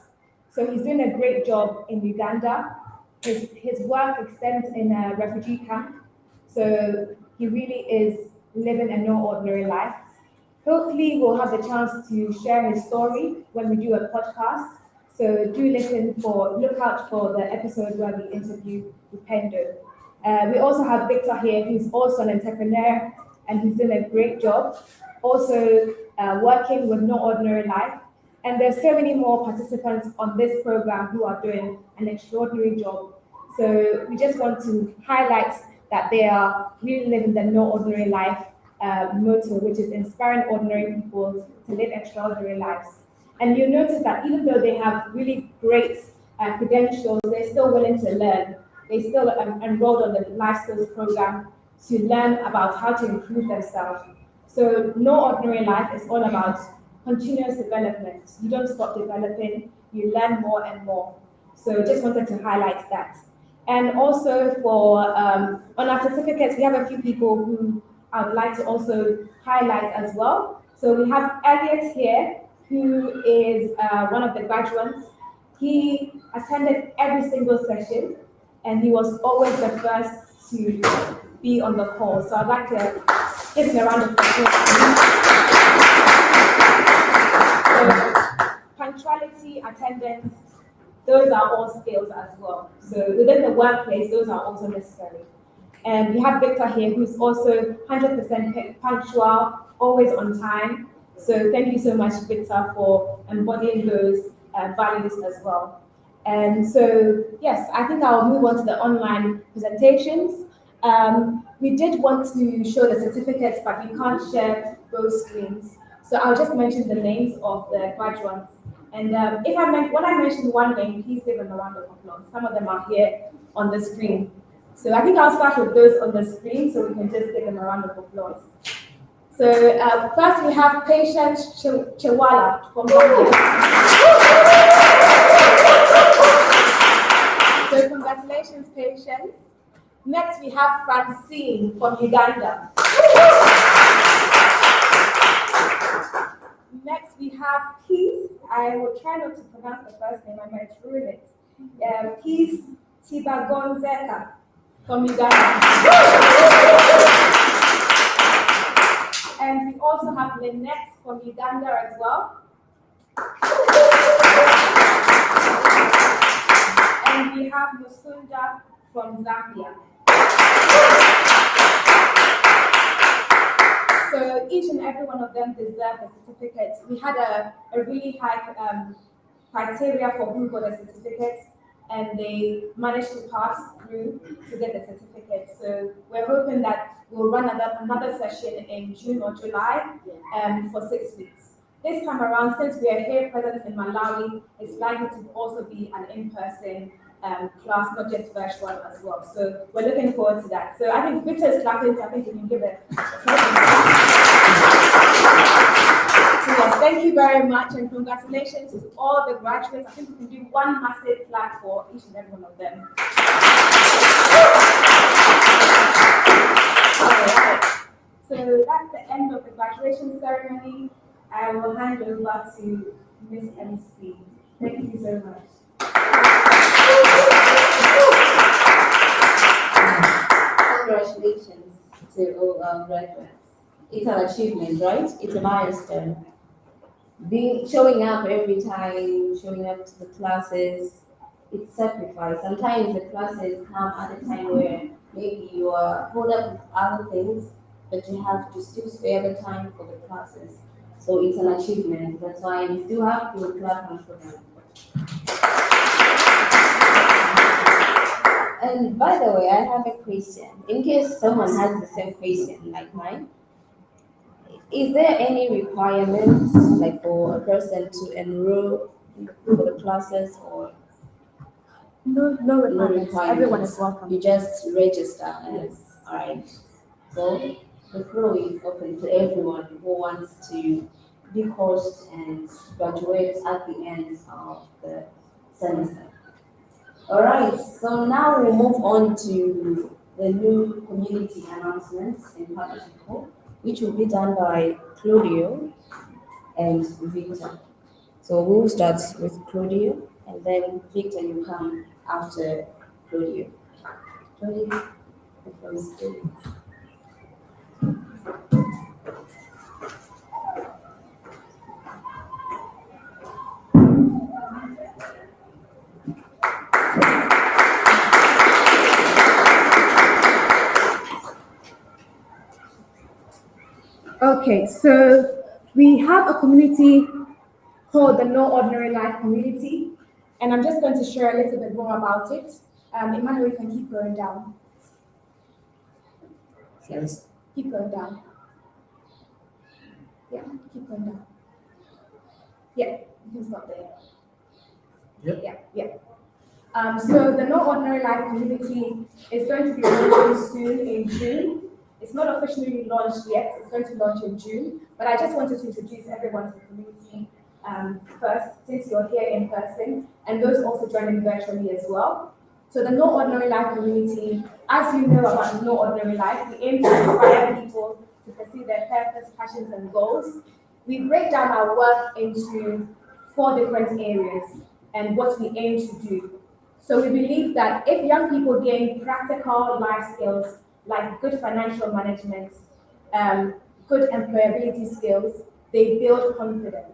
So he's doing a great job in Uganda. His work extends in a refugee camp. So he really is living a no ordinary life. Hopefully we'll have the chance to share his story when we do a podcast. So do look out for the episode where we interview Upendo. We also have Victor here, who's also an entrepreneur, and he's doing a great job, also working with No Ordinary Life. And there's so many more participants on this program who are doing an extraordinary job. So we just want to highlight that they are really living the No Ordinary Life motto, which is inspiring ordinary people to live extraordinary lives. And you'll notice that even though they have really great credentials, they're still willing to learn. They still enrolled on the Life Skills program to learn about how to improve themselves. So No Ordinary Life is all about continuous development. You don't stop developing, you learn more and more. So just wanted to highlight that. And also for, on our certificates, we have a few people who I would like to also highlight as well. So we have Elliot here, who is one of the graduates. He attended every single session, and he was always the first to be on the call. So I'd like to give him a round of applause. So punctuality, attendance, those are all skills as well. So within the workplace, those are also necessary. And we have Victor here, who's also 100% punctual, always on time. So thank you so much, Victor, for embodying those values as well. And so, yes, I think I'll move on to the online presentations. We did want to show the certificates, but we can't share those screens. So I'll just mention the names of the graduates. And when I mention one name, please give them a round of applause. Some of them are here on the screen. So I think I'll start with those on the screen, so we can just give them a round of applause. So first we have Patience Chewala from Zambia. So congratulations, Patience. Next we have Francine from Uganda. Next we have Keith. I will try not to pronounce the first name, I might ruin it. Keith Tibagonzeka from Uganda. And we also have Lynette from Uganda as well. And we have Musunda from Zambia. So each and every one of them deserve a certificate. We had a really high criteria for who got a certificate, and they managed to pass through to get the certificate. So we're hoping that we'll run another session in June or July for 6 weeks. This time around, since we are here present in Malawi, it's likely to also be an in-person class, not just virtual as well. So we're looking forward to that. So I think Victor is clapping, so I think we can give it. So yes, thank you very much, and congratulations to all the graduates. I think we can do one massive clap for each and every one of them. Alright, so that's the end of the graduation ceremony. I will hand over to Miss MC. Thank you so much. Congratulations to all our graduates. It's an achievement, right? It's a milestone. Showing up every time, showing up to the classes, it's sacrifice. Sometimes the classes come at a time where maybe you are pulled up with other things, but you have to still spare the time for the classes. So it's an achievement. That's why we still have to clap for them. And by the way, I have a question. In case someone has the same question like mine, Is there any requirements like for a person to enroll for the classes or No requirements. Everyone is welcome. you just register and alright. So the floor is open to everyone who wants to be coached and graduate at the end of the semester. Alright, so now we move on to the new community announcements in partnership, which will be done by Claudio and Victor. So we'll start with Claudio, and then Victor, you come after Claudio. Claudio, the floor is yours. Okay, so we have a community called the No Ordinary Life Community, and I'm just going to share a little bit more about it. Emmanuel, you can keep going down. Yes. Keep going down. Yeah, keep going down. Yeah, you can stop there. Yeah. So the No Ordinary Life Community is going to be launching soon in June. It's not officially launched yet. It's going to launch in June, but I just wanted to introduce everyone to the community first, since you're here in person, and those also joining virtually as well. So the No Ordinary Life Community, as you know about No Ordinary Life, we aim to inspire people to pursue their purpose, passions, and goals. We break down our work into 4 different areas and what we aim to do. So we believe that if young people gain practical life skills like good financial management, good employability skills, they build confidence.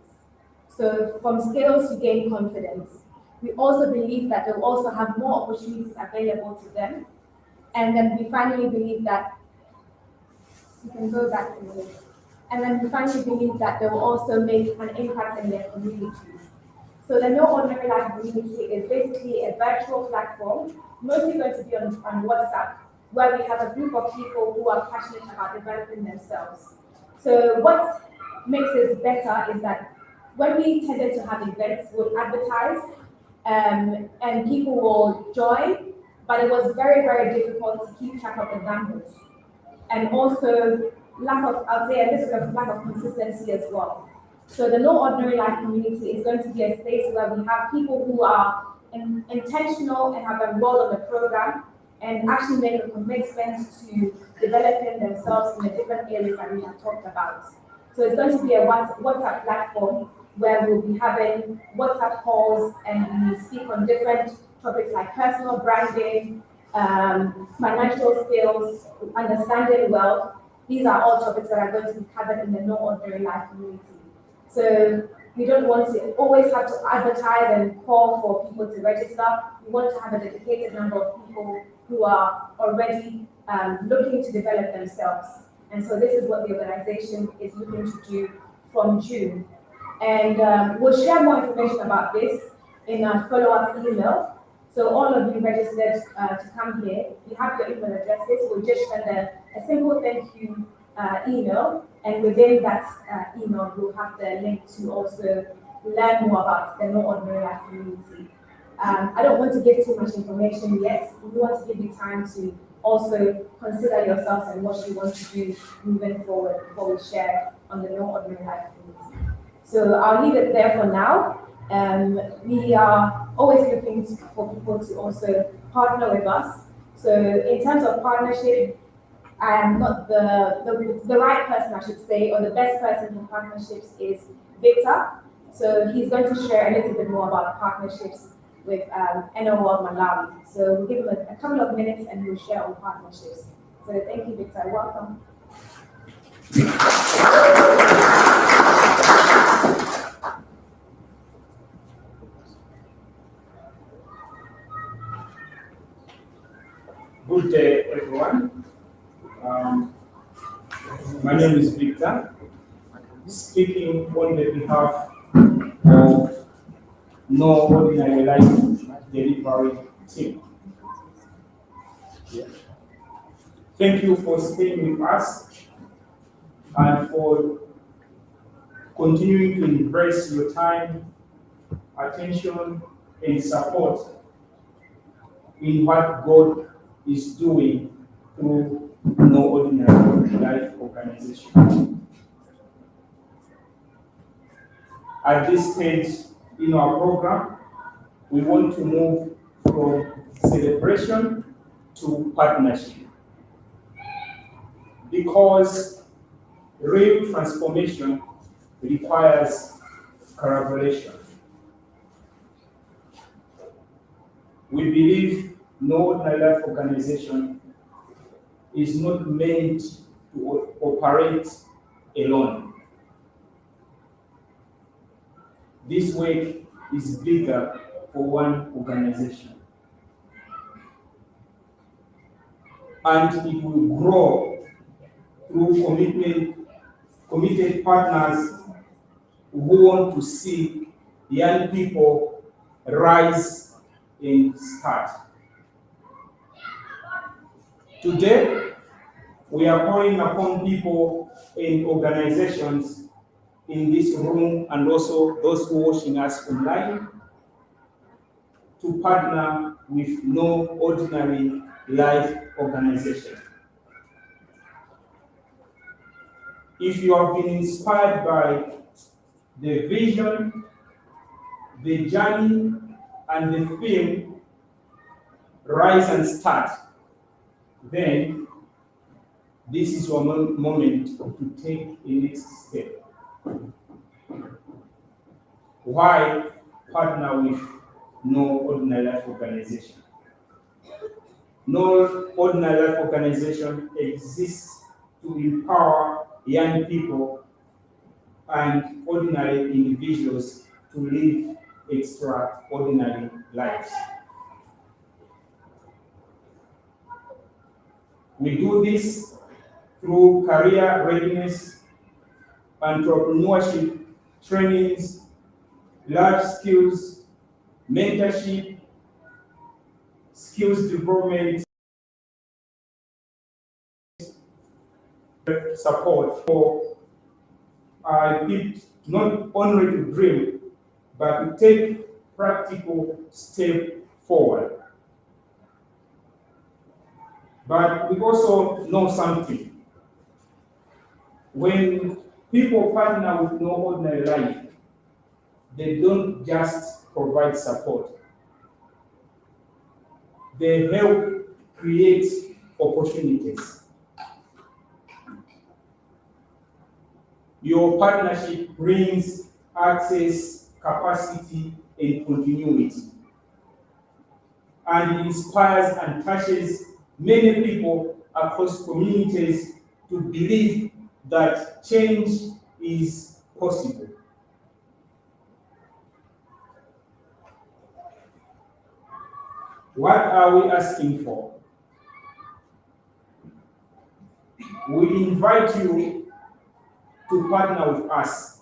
So from skills, you gain confidence. We also believe that they'll also have more opportunities available to them. And then we finally believe that, you can go back a minute. And then we finally believe that they will also make an impact in their communities. So the No Ordinary Life Community is basically a virtual platform, mostly going to be on WhatsApp, where we have a group of people who are passionate about developing themselves. So what makes this better is that when we tended to have events, we'll advertise, and people will join, but it was very, very difficult to keep track of the numbers. And also lack of, I'll say a little bit of lack of consistency as well. So the No Ordinary Life Community is going to be a space where we have people who are intentional and have enrolled on the program and actually make a commitment to developing themselves in the different areas that we have talked about. So it's going to be a WhatsApp platform where we'll be having WhatsApp calls and we speak on different topics like personal branding, financial skills, understanding wealth. These are all topics that are going to be covered in the No Ordinary Life Community. So we don't want to always have to advertise and call for people to register. We want to have a dedicated number of people who are already looking to develop themselves. And so this is what the organization is looking to do from June. And we'll share more information about this in a follow-up email. So all of you registered to come here, you have your email addresses. We'll just send a simple thank you email, and within that email, you'll have the link to also learn more about the No Ordinary Life Community. I don't want to give too much information yet. We want to give you time to also consider yourselves and what you want to do moving forward before we share on the No Ordinary Life Community. So I'll leave it there for now. We are always looking for people to also partner with us. So in terms of partnership, I am not the right person, I should say, or the best person for partnerships is Victor. So he's going to share a little bit more about partnerships with NOL Malawi. So we'll give him a couple of minutes and we'll share on partnerships. So thank you, Victor. Welcome. Good day, everyone. My name is Victor, speaking on the behalf of No Ordinary Life Delivery Team. Thank you for staying with us and for continuing to invest your time, attention, and support in what God is doing through No Ordinary Life organization. At this stage in our program, we want to move from celebration to partnership, because real transformation requires collaboration. We believe No Ordinary Life organization is not meant to operate alone. This work is bigger for one organization, and it will grow through committed partners who want to see young people rise and start. Today, we are calling upon people and organizations in this room and also those who are watching us online to partner with No Ordinary Life organization. If you have been inspired by the vision, the journey, and the film Rise and Start, then this is your moment to take a next step. Why partner with No Ordinary Life organization? No Ordinary Life organization exists to empower young people and ordinary individuals to live extraordinary lives. We do this through career readiness, entrepreneurship trainings, life skills, mentorship, skills development, support for people not only to dream, but to take practical step forward. But we also know something. When people partner with No Ordinary Life, they don't just provide support. They help create opportunities. Your partnership brings access, capacity, and continuity. And it inspires and touches many people across communities to believe that change is possible. What are we asking for? We invite you to partner with us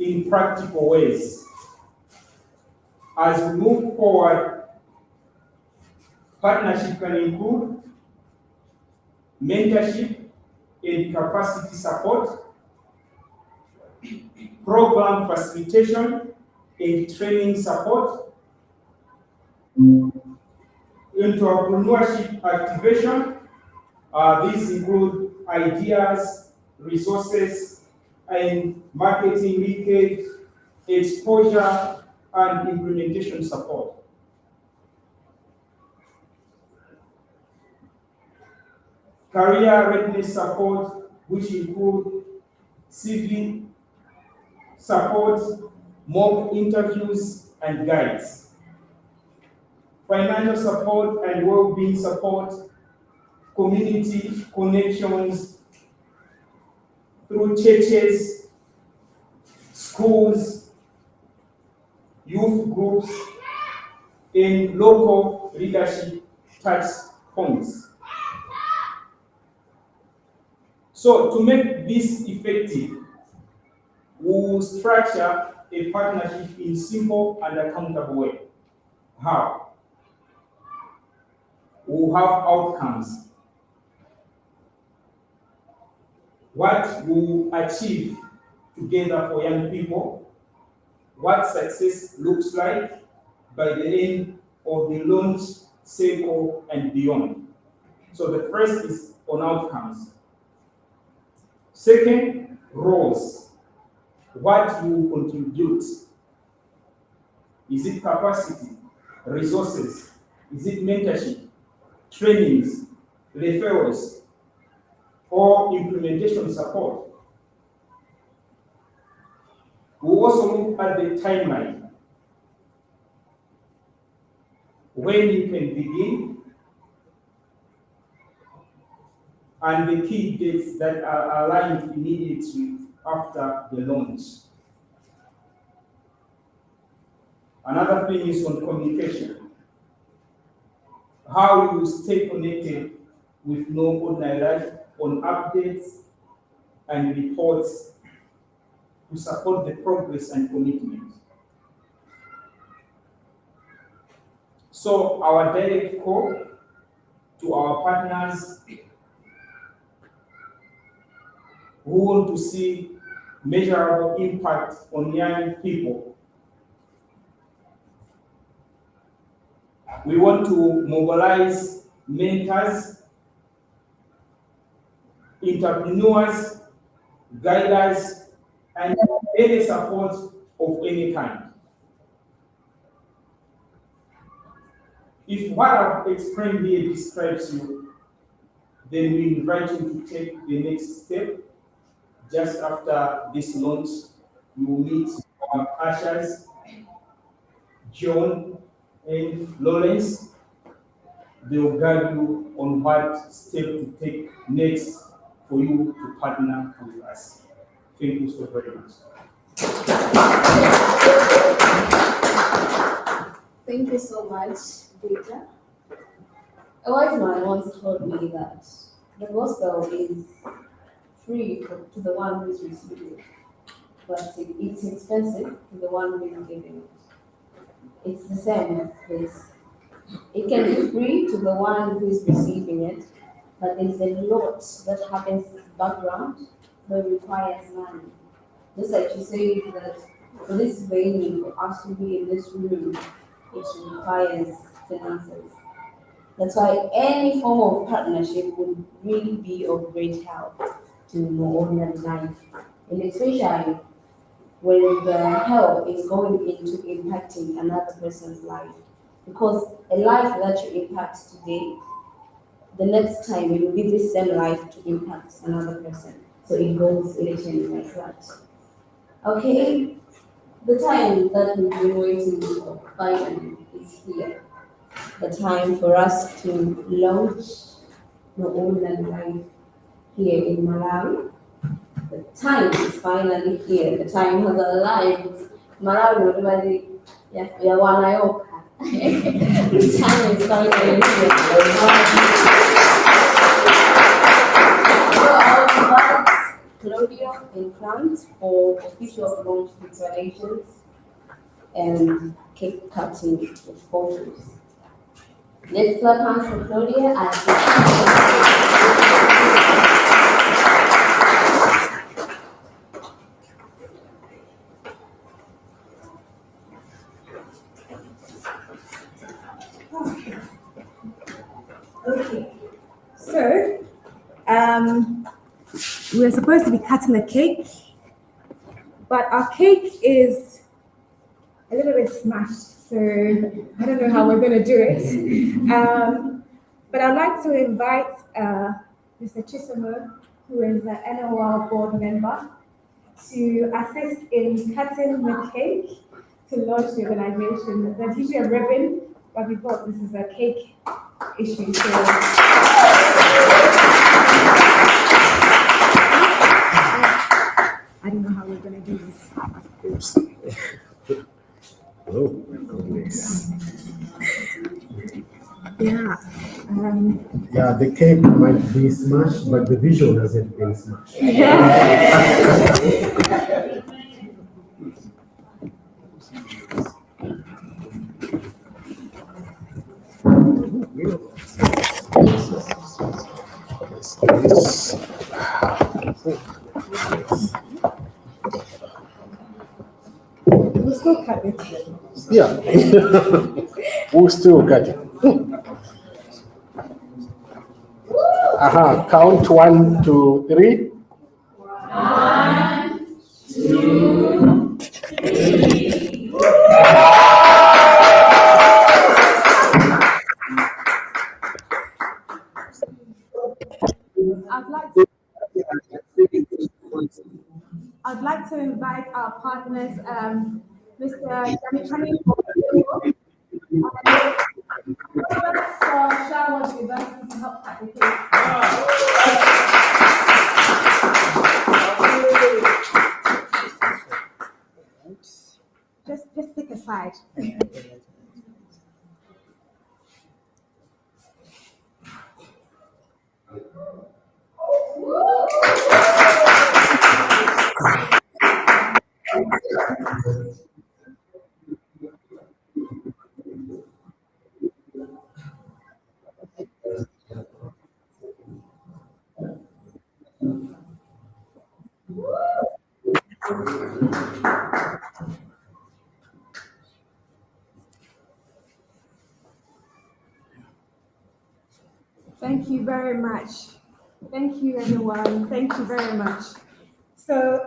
in practical ways. As we move forward, partnership can include mentorship and capacity support, program facilitation and training support, entrepreneurship activation. These include ideas, resources, and marketing leakage, exposure, and implementation support. Career readiness support, which include CV support, mock interviews, and guides. Financial support and well-being support, community connections through churches, schools, youth groups, and local leadership touch points. So to make this effective, we will structure a partnership in simple and accountable way. How? We will have outcomes. what we achieve together for young people, what success looks like by the end of the launch cycle and beyond. So the first is on outcomes. Second, roles. What you contribute. Is it capacity, resources? Is it mentorship, trainings, referrals, or implementation support? We also look at the timeline. When you can begin, and the key dates that are aligned immediately after the launch. Another thing is on communication. How you stay connected with No Ordinary Life on updates and reports to support the progress and commitment. So our direct call to our partners who want to see measurable impact on young people. We want to mobilize mentors, entrepreneurs, guiders, and any support of any kind. If what I've explained here describes you, then we invite you to take the next step. Just after this launch, you will meet our ushers, John and Lawrence. They will guide you on what step to take next for you to partner with us. Thank you so very much. Thank you so much, Victor. A wise man once told me that the gospel is free to the one who is receiving it, but it's expensive to the one who is giving it. It's the same with this. It can be free to the one who is receiving it, but there's a lot that happens background that requires money. Just like you said that for this venue, for us to be in this room, it requires finances. That's why any form of partnership would really be of great help to No Ordinary Life, and especially when the help is going into impacting another person's life. Because a life that you impact today, the next time it will be this same life to impact another person. So it goes in a chain like that. Okay, the time that we've been waiting for finally is here. The time for us to launch No Ordinary Life here in Malawi. The time is finally here. The time has arrived. Malawi, everybody, yeah, wanayoka. The time is finally here. So I'll invite Claudia in front for official launch declarations and cake cutting with photos. Let's clap hands for Claudia as Okay, so we're supposed to be cutting a cake, but our cake is a little bit smashed, so I don't know how we're going to do it. But I'd like to invite Mr. Chisomo, who is the NOL board member, to assist in cutting the cake to launch the organization. There's usually a ribbon, but we thought this is a cake issue. So I don't know how we're going to do this. Oh, my goodness. Yeah. Yeah, the cake might be smashed, but the vision hasn't been smashed. We'll still cut it. Yeah. We'll still cut it. Count 1, 2, 3. 1, 2, 3. I'd like to invite our partners, Mr. Yamikani from Sherwood University to help cut the cake. Just pick a side. Thank you very much. Thank you, everyone. Thank you very much. So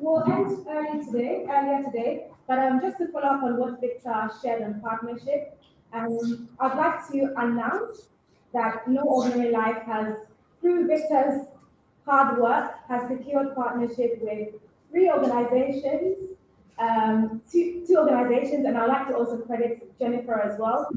we'll end earlier today, but just to follow up on what Victor shared on partnership, I'd like to announce that No Ordinary Life has, through Victor's hard work, has secured partnership with 3 organizations, two organizations, and I'd like to also credit Jennifer as well.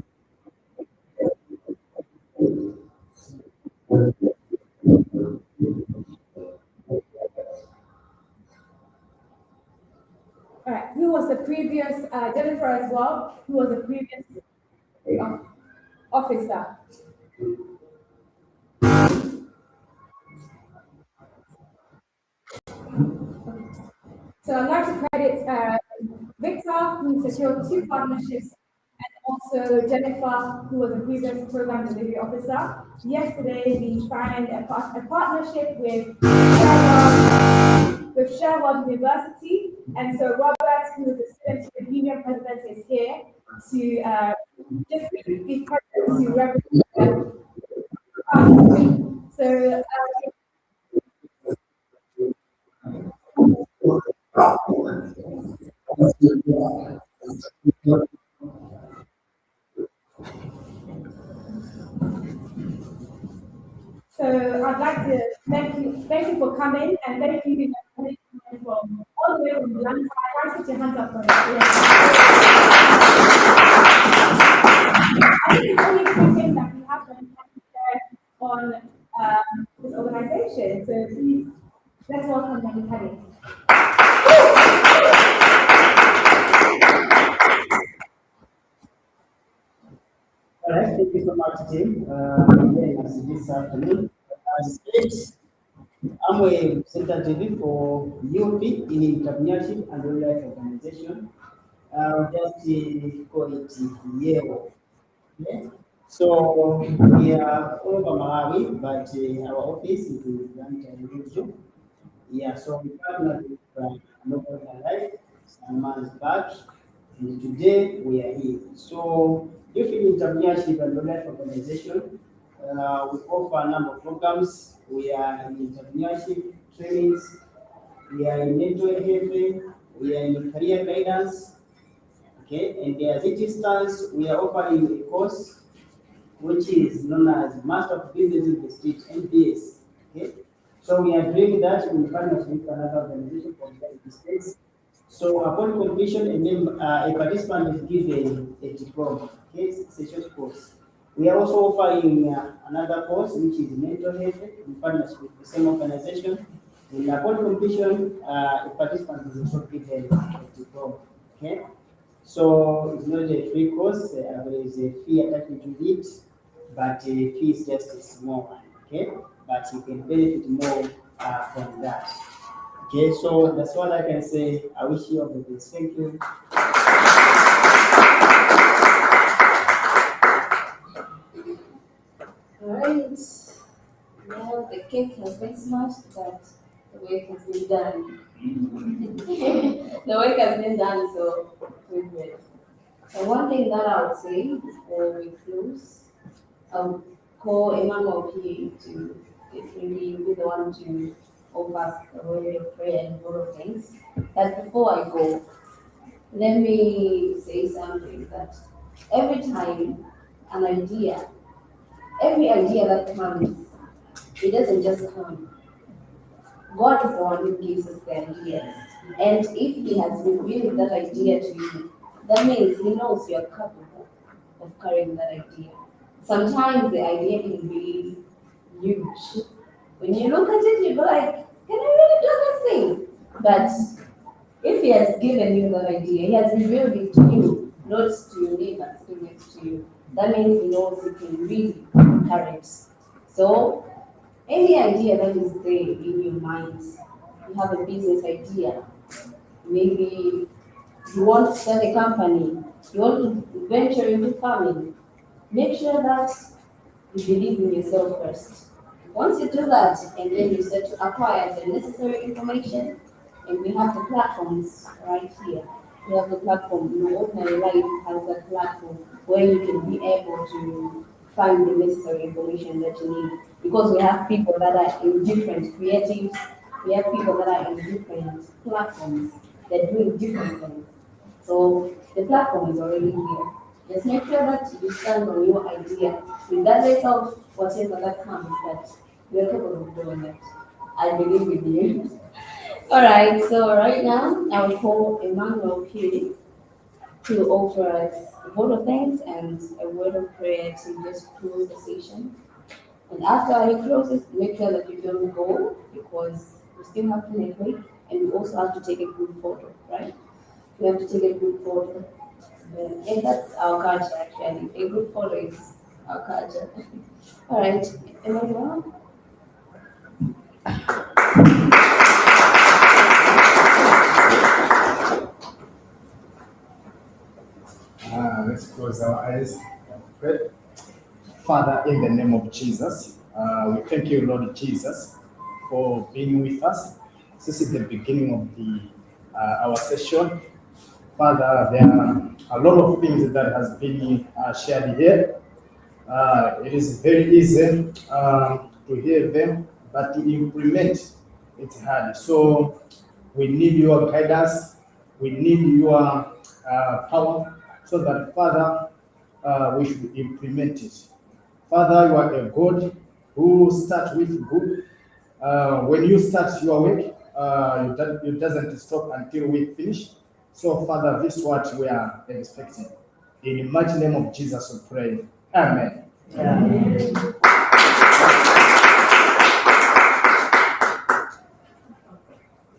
All right, who was the previous, Jennifer as well, who was the previous officer. So I'd like to credit Victor, who secured 2 partnerships, and also Jennifer, who was a previous program delivery officer. Yesterday, we signed a partnership with Sherwood University, and so Robert, who is the student union president, is here to just be present to represent. So. So I'd like to thank you for coming, and thank you from all the way from London. I put your hands up for it. I think it's only 2 things that we have on this organization. So please, let's welcome Yamikani. All right, thank you so much, Tim. Joining us this afternoon. As stated, I'm a representative for UP in Entrepreneurship and Real Life Organization. Just call it YEO. Okay? So we are all over Malawi, but our office is in Atlanta. Yeah, so we partnered with NOL Malawi some months back, and today we are here. So if in Entrepreneurship and Real Life Organization, we offer a number of programs. We are in entrepreneurship trainings, we are in mental health, we are in career guidance. Okay, and as it stands, we are offering a course which is known as Master of Business in the Street, MBS. Okay, so we are doing that in partnership with another organization from the United States. So upon completion, a participant is given a diploma. Okay, it's a short course. We are also offering another course which is mental health in partnership with the same organization. And upon completion, a participant is also given a diploma. Okay, so it's not a free course. There is a fee attached to it, but the fee is just a small one. Okay, but you can benefit more from that. Okay, so that's what I can say. I wish you all the best. Thank you. All right. Now the cake has been smashed, but the work has been done. The work has been done, so we're good. So one thing that I would say before we close, I'll call Emmanuel P to really be the one to offer a word of prayer and a lot of things. But before I go, let me say something that every time every idea that comes, it doesn't just come. God is the one who gives us the ideas. And if He has revealed that idea to you, that means He knows you are capable of carrying that idea. Sometimes the idea can be huge. When you look at it, you go like, can I really do this thing? But if He has given you that idea, He has revealed it to you, not to your neighbor sitting next to you. That means He knows you can really carry it. So, any idea that is there in your mind, you have a business idea, maybe you want to start a company, you want to venture into farming, make sure that you believe in yourself first. Once you do that, and then you start to acquire the necessary information, and we have the platforms right here. We have the platform, NOL Malawi Life has a platform where you can be able to find the necessary information that you need. Because we have people that are in different creatives, we have people that are in different platforms, they're doing different things. So the platform is already here. Just make sure that you stand on your idea, regardless of whatever that comes, that you're capable of doing it. I believe with you. All right, so right now I will call Emmanuel P to offer us a vote of thanks and a word of prayer to just close the session. And after he closes, make sure that you don't go because we still have to network and we also have to take a good photo, right? We have to take a good photo. And that's our culture actually. A good photo is our culture. All right, Emmanuel? Let's close our eyes and pray. Father, in the name of Jesus, we thank you, Lord Jesus, for being with us. This is the beginning of our session. Father, there are a lot of things that has been shared here. It is very easy to hear them, but to implement, it's hard. So we need your guidance. We need your power so that, Father, we should implement it. Father, you are a God who starts with good. When you start your work, it doesn't stop until we finish. So, Father, this is what we are expecting. In the mighty name of Jesus, we pray. Amen. Amen.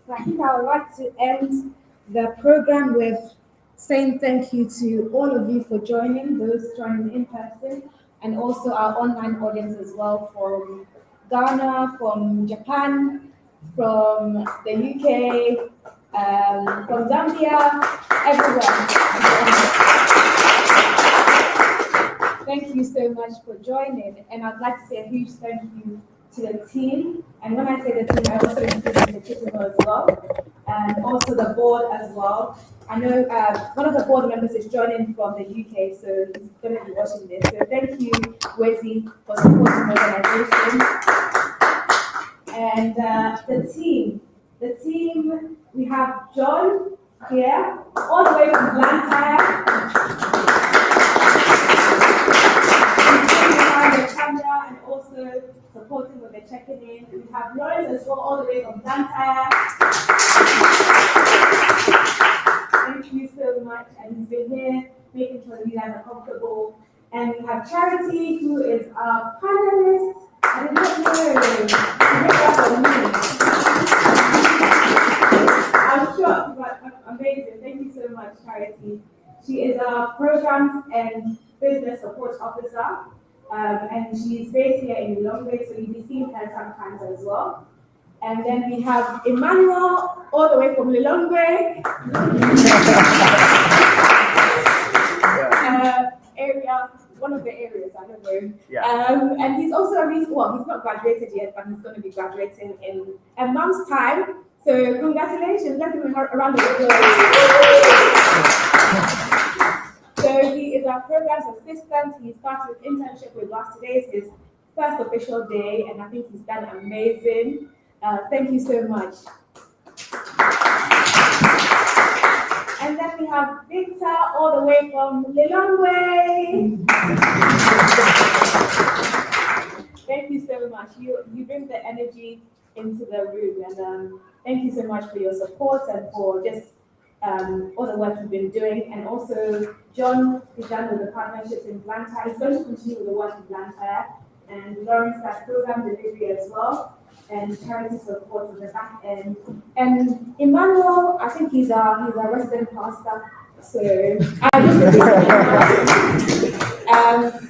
So I think I would like to end the program with saying thank you to all of you for joining, those joining in person, and also our online audience as well from Ghana, from Japan, from the UK, from Zambia, everywhere. Thank you so much for joining, and I'd like to say a huge thank you to the team. And when I say the team, I also include the technical as well, and also the board as well. I know one of the board members is joining from the UK, so he's going to be watching this. So thank you, Wezi, for supporting the organization. And the team, we have John here, all the way from Blantyre. The camera and also supporting with the checking in. We have Lawrence as well, all the way from Blantyre. Thank you so much, and he's been here making sure that you guys are comfortable. And we have Charity, who is our panelist. I did not know. I'm shocked, but amazing. Thank you so much, Charity. She is our programs and business support officer. And she's based here in Lilongwe, so you'll be seeing her sometimes as well. And then we have Emmanuel, all the way from Lilongwe. Area, one of the areas, I don't know where And he's also he's not graduated yet, but he's going to be graduating in a month's time. So congratulations, let him a round of applause. So he is our programs assistant. He started his internship with us. Today is his first official day, and I think he's done amazing. Thank you so much. And then we have Victor all the way from Lilongwe. Thank you so much. You bring the energy into the room, and thank you so much for your support and for just all the work you've been doing. And also, John is done with the partnerships in Blantyre. He's going to continue with the work in Blantyre. And Lawrence has program delivery as well, and charity support on the back end. And Emmanuel, I think he's a resident pastor. So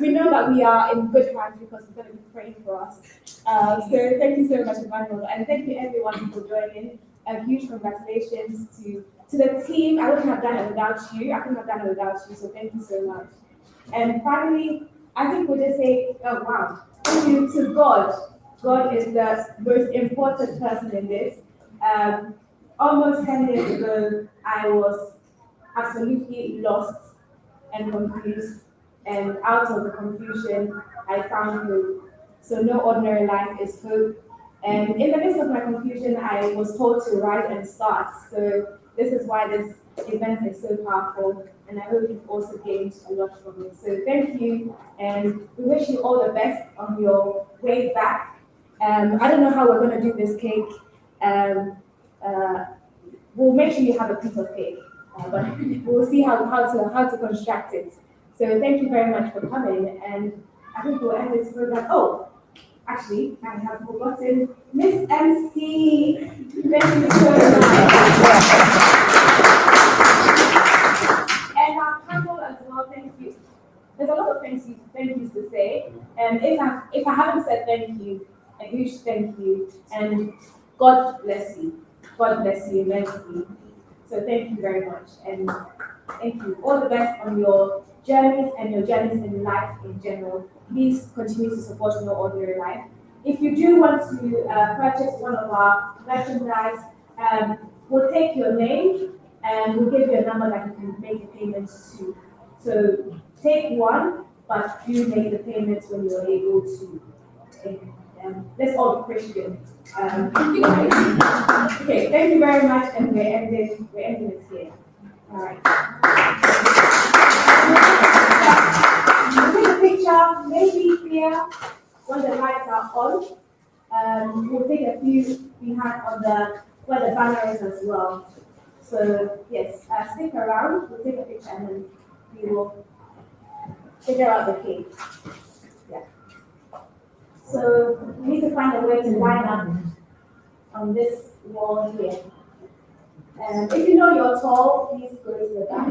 we know that we are in good hands because he's going to be praying for us. So thank you so much, Emmanuel, and thank you everyone for joining. Huge congratulations to the team. I wouldn't have done it without you. I couldn't have done it without you. So thank you so much. And finally, I think we'll just say, oh wow, thank you to God. God is the most important person in this. Almost 10 years ago, I was absolutely lost and confused, and out of the confusion, I found hope. So no ordinary life is hope. And in the midst of my confusion, I was told to rise and start. So this is why this event is so powerful, and I hope you've also gained a lot from it. So thank you, and we wish you all the best on your way back. I don't know how we're going to do this cake. We'll make sure you have a piece of cake, but we'll see how to construct it. So thank you very much for coming, and I think we'll end this program. Oh, actually, I have forgotten Miss MC. Thank you so much. And our panel as well. Thank you. There's a lot of thank yous to say, and if I haven't said thank you, a huge thank you, and God bless you. God bless you immensely. So thank you very much, and thank you. All the best on your journeys and your journeys in life in general. Please continue to support No Ordinary Life. If you do want to purchase one of our merchandise, we'll take your name and we'll give you a number that you can make the payments to. So take one, but do make the payments when you're able to. Let's all be Christian. Okay, thank you very much, and we're ending it here. All right. We'll take a picture, maybe here when the lights are on. We'll take a few behind on where the banner is as well. So yes, stick around. We'll take a picture and then we will figure out the cake. Yeah. So we need to find a way to line up on this wall here. And if you know you're tall, please go to the back.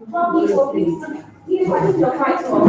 Well, people, please, I think you're quite tall.